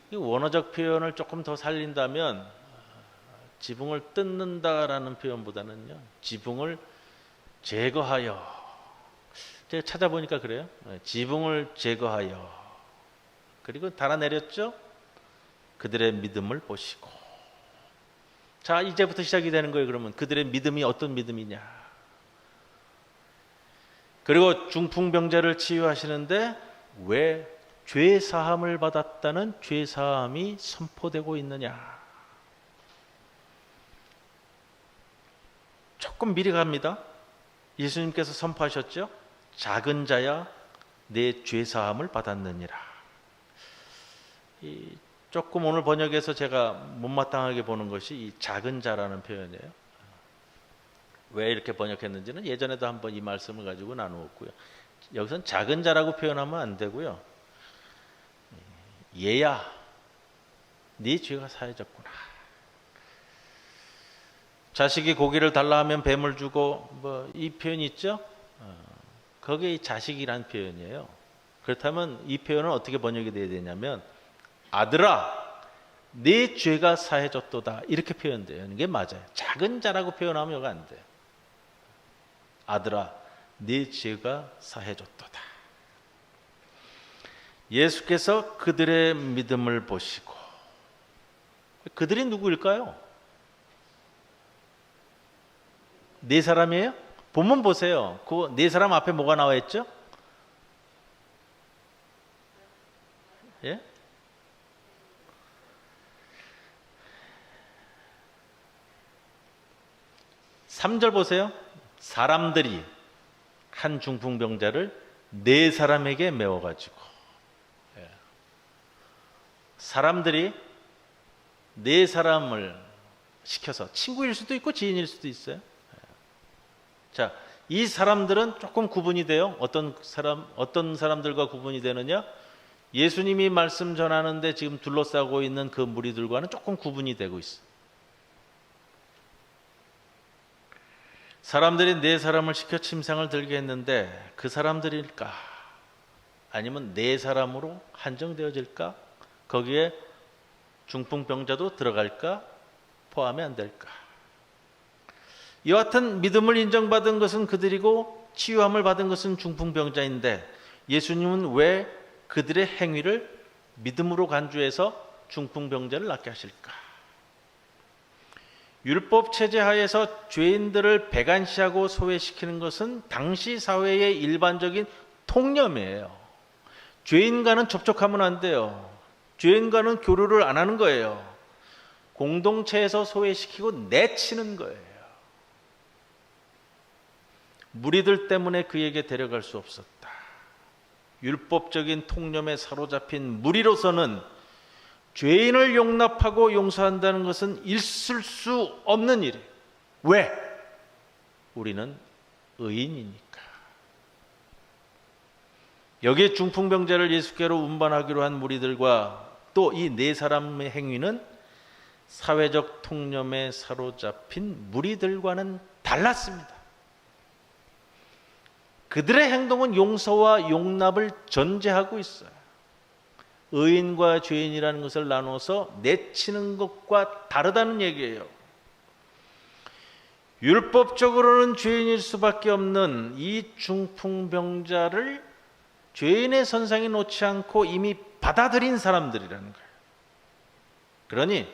이 원어적 표현을 조금 더 살린다면 지붕을 뜯는다라는 표현보다는요, 지붕을 제거하여. 제가 찾아보니까 그래요. 지붕을 제거하여. 그리고 달아내렸죠. 그들의 믿음을 보시고. 자, 이제부터 시작이 되는 거예요. 그러면 그들의 믿음이 어떤 믿음이냐. 그리고 중풍병자를 치유하시는데 왜 죄 사함을 받았다는 죄 사함이 선포되고 있느냐. 조금 미리 갑니다. 예수님께서 선포하셨죠. 작은 자야 내 죄 사함을 받았느니라. 조금 오늘 번역에서 제가 못마땅하게 보는 것이 이 작은 자라는 표현이에요. 왜 이렇게 번역했는지는 예전에도 한번 이 말씀을 가지고 나누었고요. 여기서는 작은 자라고 표현하면 안 되고요. 얘야, 네 죄가 사해졌구나. 자식이 고기를 달라 하면 뱀을 주고 뭐 이 표현이 있죠. 거기에 이 자식이란 표현이에요. 그렇다면 이 표현은 어떻게 번역이 돼야 되냐면 아들아, 네 죄가 사해졌도다 이렇게 표현돼요. 이게 맞아요. 작은 자라고 표현하면 이거 안 돼요. 아들아, 네 죄가 사해졌도다. 예수께서 그들의 믿음을 보시고. 그들이 누구일까요? 네 사람이에요? 본문 보세요. 그 네 사람 앞에 뭐가 나와 있죠? 예? 삼 절 보세요. 사람들이 한 중풍병자를 네 사람에게 메워가지고. 사람들이 네 사람을 시켜서, 친구일 수도 있고 지인일 수도 있어요. 자, 이 사람들은 조금 구분이 돼요. 어떤 사람들과 구분이 되느냐? 예수님이 말씀 전하는데 지금 둘러싸고 있는 그 무리들과는 조금 구분이 되고 있어요. 사람들이 네 사람을 시켜 침상을 들게 했는데 그 사람들일까? 아니면 네 사람으로 한정되어질까? 거기에 중풍병자도 들어갈까? 포함이 안 될까? 이와 같은 믿음을 인정받은 것은 그들이고 치유함을 받은 것은 중풍병자인데 예수님은 왜 그들의 행위를 믿음으로 간주해서 중풍병자를 낫게 하실까? 율법 체제 하에서 죄인들을 배관시하고 소외시키는 것은 당시 사회의 일반적인 통념이에요. 죄인과는 접촉하면 안 돼요. 죄인과는 교류를 안 하는 거예요. 공동체에서 소외시키고 내치는 거예요. 무리들 때문에 그에게 데려갈 수 없었다. 율법적인 통념에 사로잡힌 무리로서는 죄인을 용납하고 용서한다는 것은 있을 수 없는 일이에요. 왜? 우리는 의인이니까. 여기에 중풍병자를 예수께로 운반하기로 한 무리들과 또 이 네 사람의 행위는 사회적 통념에 사로잡힌 무리들과는 달랐습니다. 그들의 행동은 용서와 용납을 전제하고 있어요. 의인과 죄인이라는 것을 나눠서 내치는 것과 다르다는 얘기예요. 율법적으로는 죄인일 수밖에 없는 이 중풍병자를 죄인의 선상에 놓지 않고 이미 받아들인 사람들이라는 거예요. 그러니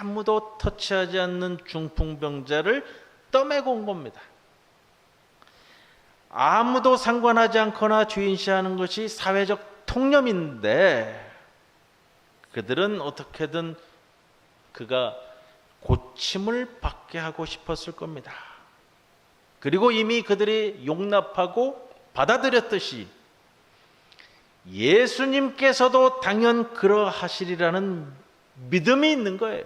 아무도 터치하지 않는 중풍병자를 떠매고 온 겁니다. 아무도 상관하지 않거나 죄인시하는 것이 사회적 통념인데 그들은 어떻게든 그가 고침을 받게 하고 싶었을 겁니다. 그리고 이미 그들이 용납하고 받아들였듯이 예수님께서도 당연 그러하시리라는 믿음이 있는 거예요.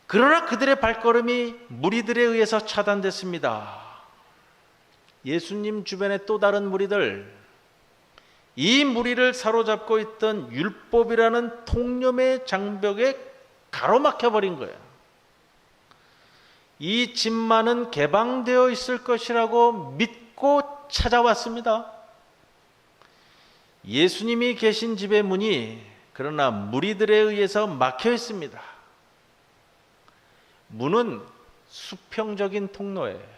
그러나 그들의 발걸음이 무리들에 의해서 차단됐습니다. 예수님 주변의 또 다른 무리들, 이 무리를 사로잡고 있던 율법이라는 통념의 장벽에 가로막혀버린 거예요. 이 집만은 개방되어 있을 것이라고 믿고 찾아왔습니다. 예수님이 계신 집의 문이 그러나 무리들에 의해서 막혀 있습니다. 문은 수평적인 통로예요.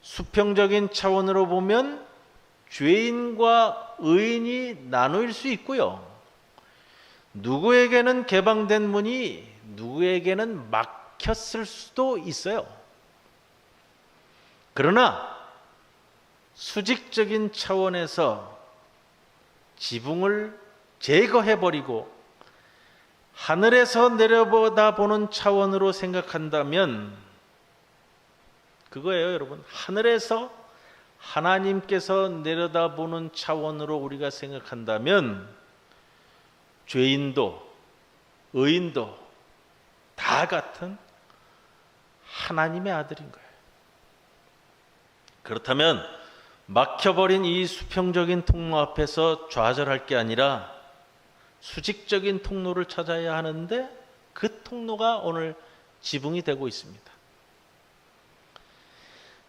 수평적인 차원으로 보면 죄인과 의인이 나누일 수 있고요. 누구에게는 개방된 문이 누구에게는 막혔을 수도 있어요. 그러나 수직적인 차원에서 지붕을 제거해버리고 하늘에서 내려보다 보는 차원으로 생각한다면 그거예요, 여러분. 하늘에서 하나님께서 내려다보는 차원으로 우리가 생각한다면 죄인도 의인도 다 같은 하나님의 아들인 거예요. 그렇다면 막혀버린 이 수평적인 통로 앞에서 좌절할 게 아니라 수직적인 통로를 찾아야 하는데 그 통로가 오늘 지붕이 되고 있습니다.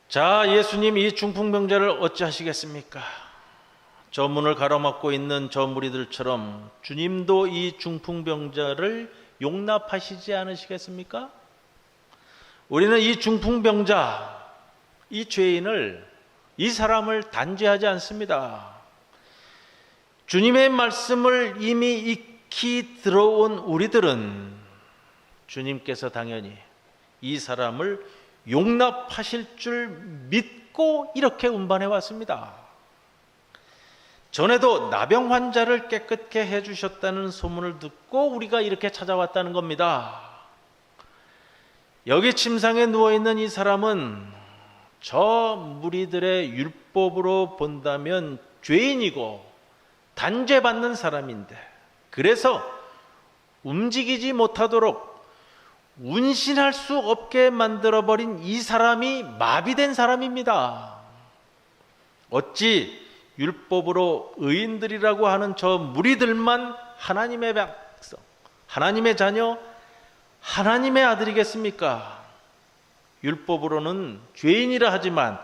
자, 예수님 이 중풍병자를 어찌하시겠습니까? 저 문을 가로막고 있는 저 무리들처럼 주님도 이 중풍병자를 용납하시지 않으시겠습니까? 우리는 이 중풍병자, 이 죄인을, 이 사람을 단죄하지 않습니다. 주님의 말씀을 이미 익히 들어온 우리들은 주님께서 당연히 이 사람을 용납하실 줄 믿고 이렇게 운반해 왔습니다. 전에도 나병 환자를 깨끗게 해주셨다는 소문을 듣고 우리가 이렇게 찾아왔다는 겁니다. 여기 침상에 누워있는 이 사람은 저 무리들의 율법으로 본다면 죄인이고 단죄받는 사람인데 그래서 움직이지 못하도록 운신할 수 없게 만들어버린 이 사람이 마비된 사람입니다. 어찌 율법으로 의인들이라고 하는 저 무리들만 하나님의 백성, 하나님의 자녀, 하나님의 아들이겠습니까? 율법으로는 죄인이라 하지만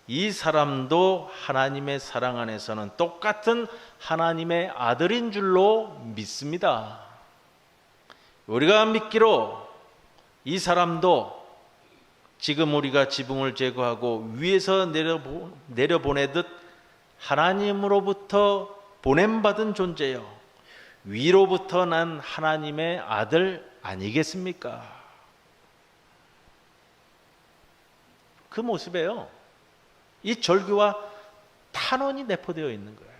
이 사람도 하나님의 사랑 안에서는 똑같은 하나님의 아들인 줄로 믿습니다. 우리가 믿기로 이 사람도 지금 우리가 지붕을 제거하고 위에서 내려보내듯 하나님으로부터 보냄받은 존재요, 위로부터 난 하나님의 아들 아니겠습니까? 그 모습에요, 이 절규와 탄원이 내포되어 있는 거예요.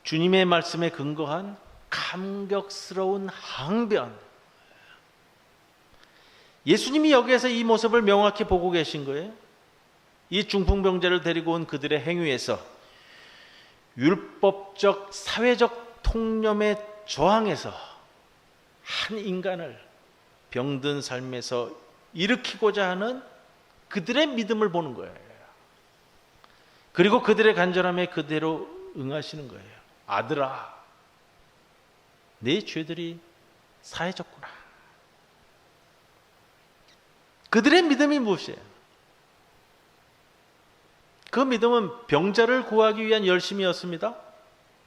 주님의 말씀에 근거한 감격스러운 항변. 예수님이 여기에서 이 모습을 명확히 보고 계신 거예요. 이 중풍병자를 데리고 온 그들의 행위에서 율법적 사회적 통념에 저항해서 한 인간을 병든 삶에서 일으키고자 하는 그들의 믿음을 보는 거예요. 그리고 그들의 간절함에 그대로 응하시는 거예요. 아들아, 네 죄들이 사해졌구나. 그들의 믿음이 무엇이에요? 그 믿음은 병자를 구하기 위한 열심이었습니다.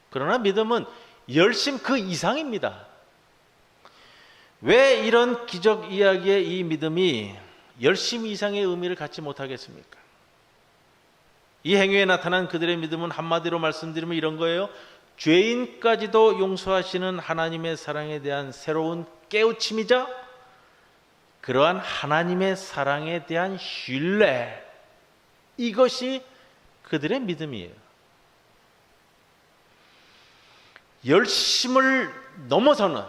그러나 믿음은 열심 그 이상입니다. 왜 이런 기적 이야기의 이 믿음이 열심 이상의 의미를 갖지 못하겠습니까? 이 행위에 나타난 그들의 믿음은 한마디로 말씀드리면 이런 거예요. 죄인까지도 용서하시는 하나님의 사랑에 대한 새로운 깨우침이자 그러한 하나님의 사랑에 대한 신뢰, 이것이 그들의 믿음이에요. 열심을 넘어서는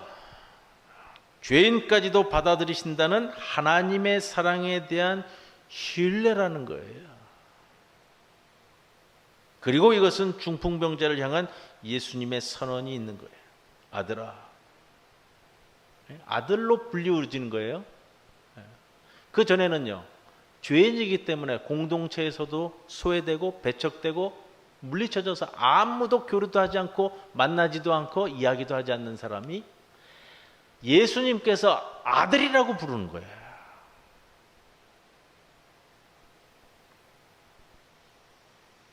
죄인까지도 받아들이신다는 하나님의 사랑에 대한 신뢰라는 거예요. 그리고 이것은 중풍병자를 향한 예수님의 선언이 있는 거예요. 아들아. 아들로 불리우지는 거예요. 그 전에는요, 죄인이기 때문에 공동체에서도 소외되고 배척되고 물리쳐져서 아무도 교류도 하지 않고 만나지도 않고 이야기도 하지 않는 사람이 예수님께서 아들이라고 부르는 거예요.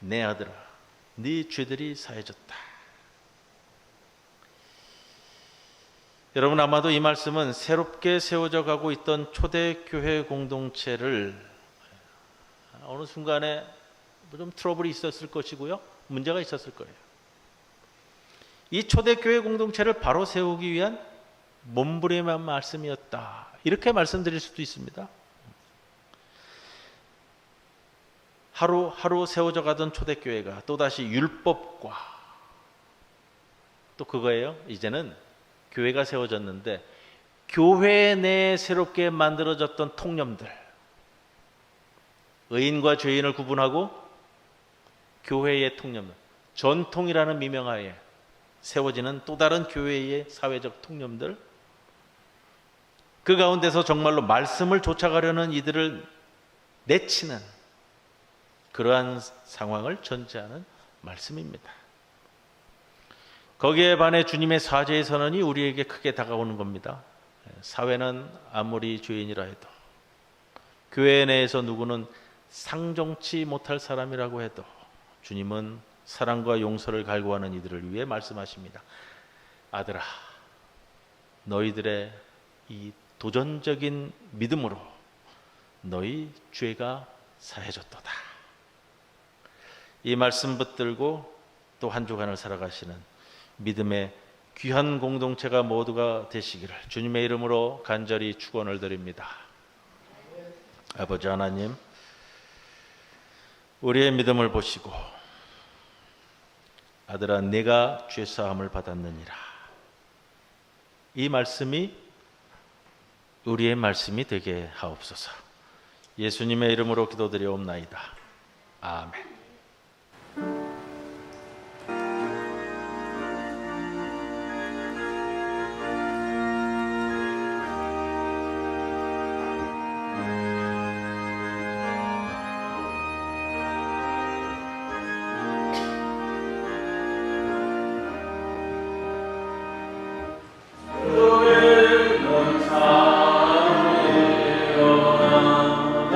내 아들아, 네 죄들이 사해졌다. 여러분, 아마도 이 말씀은 새롭게 세워져 가고 있던 초대교회 공동체를 어느 순간에 좀 트러블이 있었을 것이고요, 문제가 있었을 거예요. 이 초대교회 공동체를 바로 세우기 위한 몸부림한 말씀이었다, 이렇게 말씀드릴 수도 있습니다. 하루하루 세워져 가던 초대교회가 또다시 율법과 또 그거예요. 이제는 교회가 세워졌는데 교회 내에 새롭게 만들어졌던 통념들, 의인과 죄인을 구분하고 교회의 통념들, 전통이라는 미명하에 세워지는 또 다른 교회의 사회적 통념들, 그 가운데서 정말로 말씀을 쫓아가려는 이들을 내치는 그러한 상황을 전제하는 말씀입니다. 거기에 반해 주님의 사죄의 선언이 우리에게 크게 다가오는 겁니다. 사회는 아무리 죄인이라 해도, 교회 내에서 누구는 상종치 못할 사람이라고 해도 주님은 사랑과 용서를 갈구하는 이들을 위해 말씀하십니다. 아들아, 너희들의 이 도전적인 믿음으로 너희 죄가 사해졌도다. 이 말씀 붙들고 또 한 주간을 살아가시는 믿음의 귀한 공동체가 모두가 되시기를 주님의 이름으로 간절히 축원을 드립니다. 아버지 하나님, 우리의 믿음을 보시고 아들아, 네가 죄사함을 받았느니라, 이 말씀이 우리의 말씀이 되게 하옵소서. 예수님의 이름으로 기도드리옵나이다. 아멘.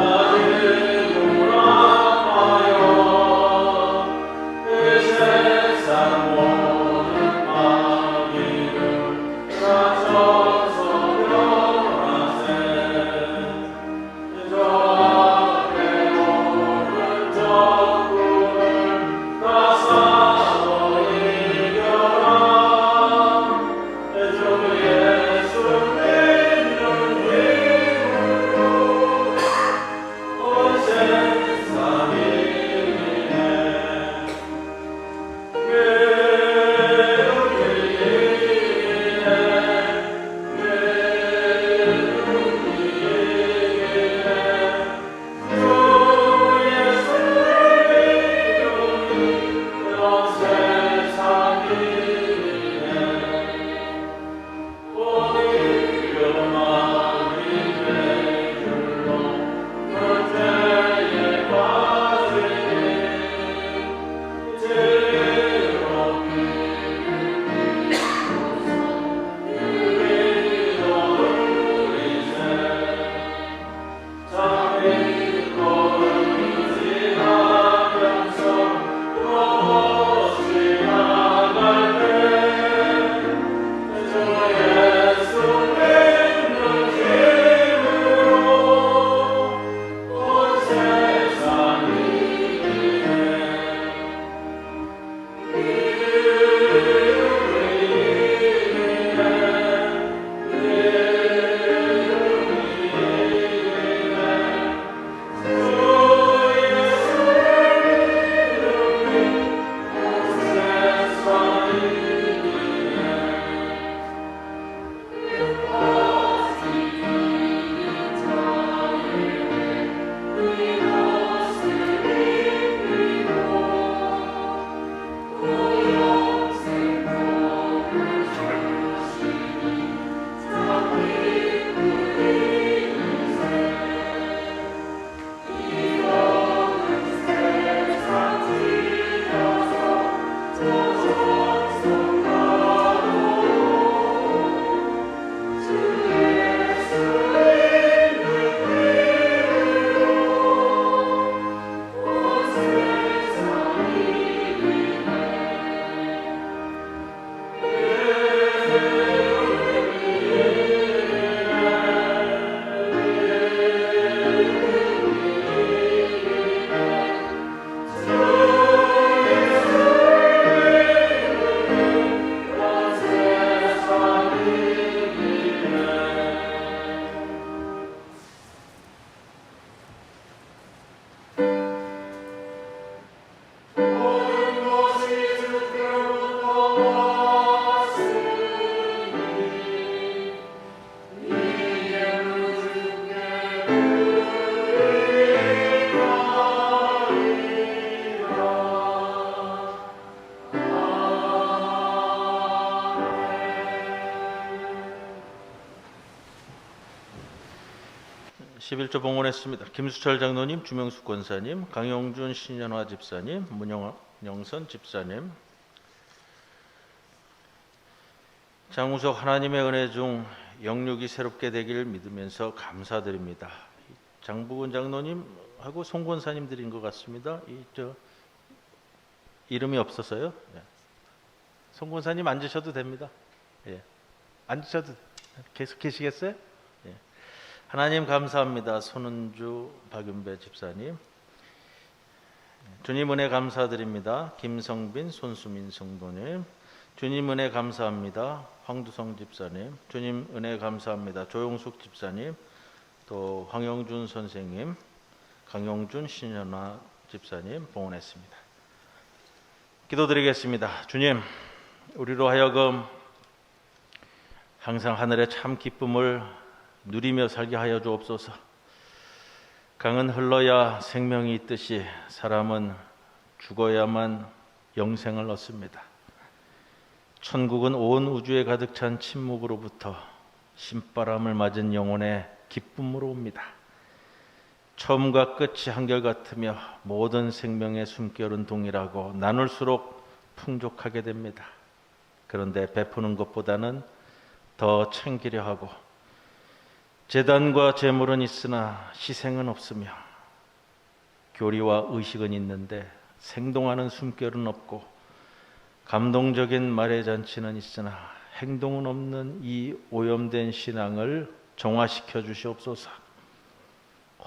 나를 돌아봐요. 11조 봉헌했습니다. 김수철 장로님, 주명숙 권사님, 강영준 신현화 집사님, 문영선 집사님. 장우석 하나님의 은혜 중 영육이 새롭게 되기를 믿으면서 감사드립니다. 장부근 장로님하고 송 권사님 드린 것 같습니다. 이름이 없어서요. 송 권사님 앉으셔도 됩니다. 앉으셔도 계속 계시겠어요? 하나님 감사합니다. 손은주 박윤배 집사님. 주님 은혜 감사드립니다. 김성빈 손수민 성도님. 주님 은혜 감사합니다. 황두성 집사님. 주님 은혜 감사합니다. 조용숙 집사님. 또 황영준 선생님, 강영준 신현화 집사님 봉헌했습니다. 기도드리겠습니다. 주님, 우리로 하여금 항상 하늘의 참 기쁨을 누리며 살게 하여 주옵소서. 강은 흘러야 생명이 있듯이 사람은 죽어야만 영생을 얻습니다. 천국은 온 우주에 가득 찬 침묵으로부터 신바람을 맞은 영혼의 기쁨으로 옵니다. 처음과 끝이 한결같으며 모든 생명의 숨결은 동일하고 나눌수록 풍족하게 됩니다. 그런데 베푸는 것보다는 더 챙기려 하고 제단과 제물은 있으나 희생은 없으며 교리와 의식은 있는데 생동하는 숨결은 없고 감동적인 말의 잔치는 있으나 행동은 없는 이 오염된 신앙을 정화시켜 주시옵소서.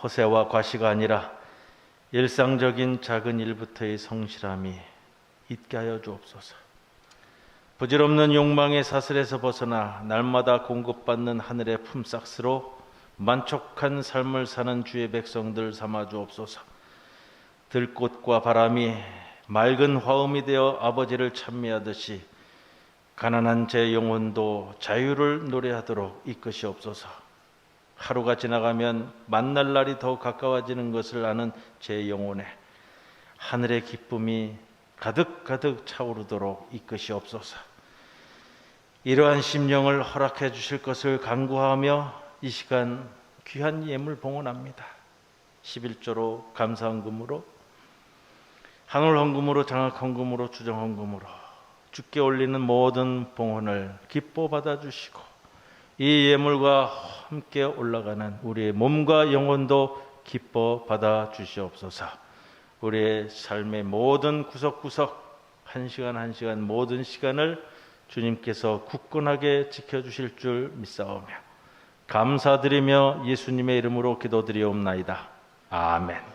허세와 과시가 아니라 일상적인 작은 일부터의 성실함이 있게 하여 주옵소서. 부질없는 욕망의 사슬에서 벗어나 날마다 공급받는 하늘의 품삯으로 만족한 삶을 사는 주의 백성들 삼아 주옵소서. 들꽃과 바람이 맑은 화음이 되어 아버지를 찬미하듯이 가난한 제 영혼도 자유를 노래하도록 이끄시옵소서. 하루가 지나가면 만날 날이 더 가까워지는 것을 아는 제 영혼에 하늘의 기쁨이 가득가득 차오르도록 이끄시옵소서. 이러한 심령을 허락해 주실 것을 간구하며 이 시간 귀한 예물 봉헌합니다. 11조로 감사헌금으로, 한올헌금으로, 장학헌금으로, 주정헌금으로 주께 올리는 모든 봉헌을 기뻐 받아주시고 이 예물과 함께 올라가는 우리의 몸과 영혼도 기뻐 받아주시옵소서. 우리의 삶의 모든 구석구석 한 시간 한 시간 모든 시간을 주님께서 굳건하게 지켜주실 줄 믿사오며 감사드리며 예수님의 이름으로 기도드리옵나이다. 아멘.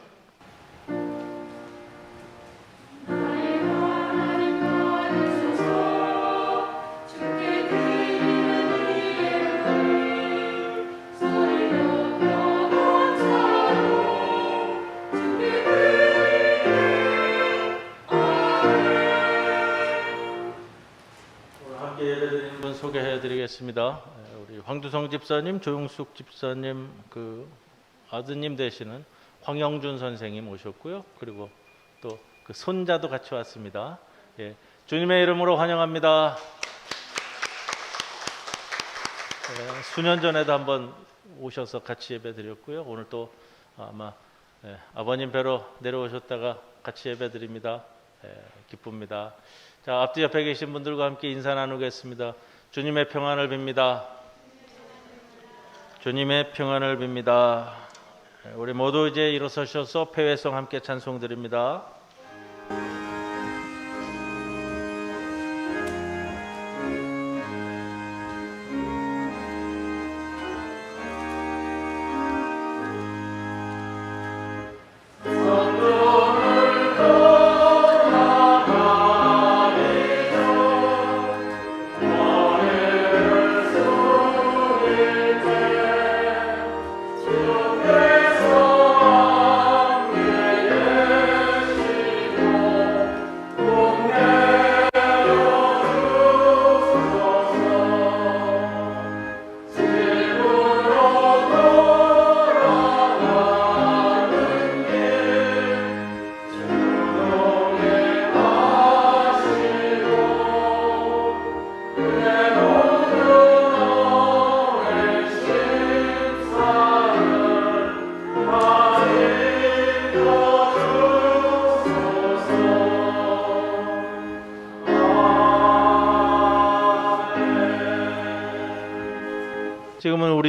소개해드리겠습니다. 우리 황두성 집사님, 조용숙 집사님 그 아드님 되시는 황영준 선생님 오셨고요. 그리고 또 그 손자도 같이 왔습니다. 주님의 이름으로 환영합니다. 수년 전에도 한번 오셔서 같이 예배드렸고요. 오늘 또 아마 아버님 뵈러 내려오셨다가 같이 예배드립니다. 기쁩니다. 자, 앞뒤 옆에 계신 분들과 함께 인사 나누겠습니다. 주님의 평안을 빕니다. 주님의 평안을 빕니다. 우리 모두 이제 일어서셔서 폐회성 함께 찬송드립니다.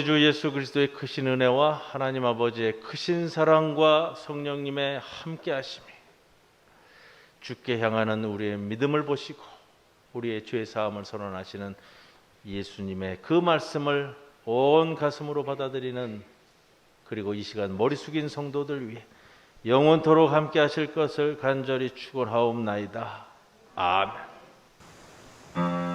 우리 주 예수 그리스도의 크신 은혜와 하나님 아버지의 크신 사랑과 성령님의 함께 하심이 주께 향하는 우리의 믿음을 보시고 우리의 죄 사함을 선언하시는 예수님의 그 말씀을 온 가슴으로 받아들이는, 그리고 이 시간 머리 숙인 성도들 위해 영원토록 함께 하실 것을 간절히 축원하옵나이다. 아멘.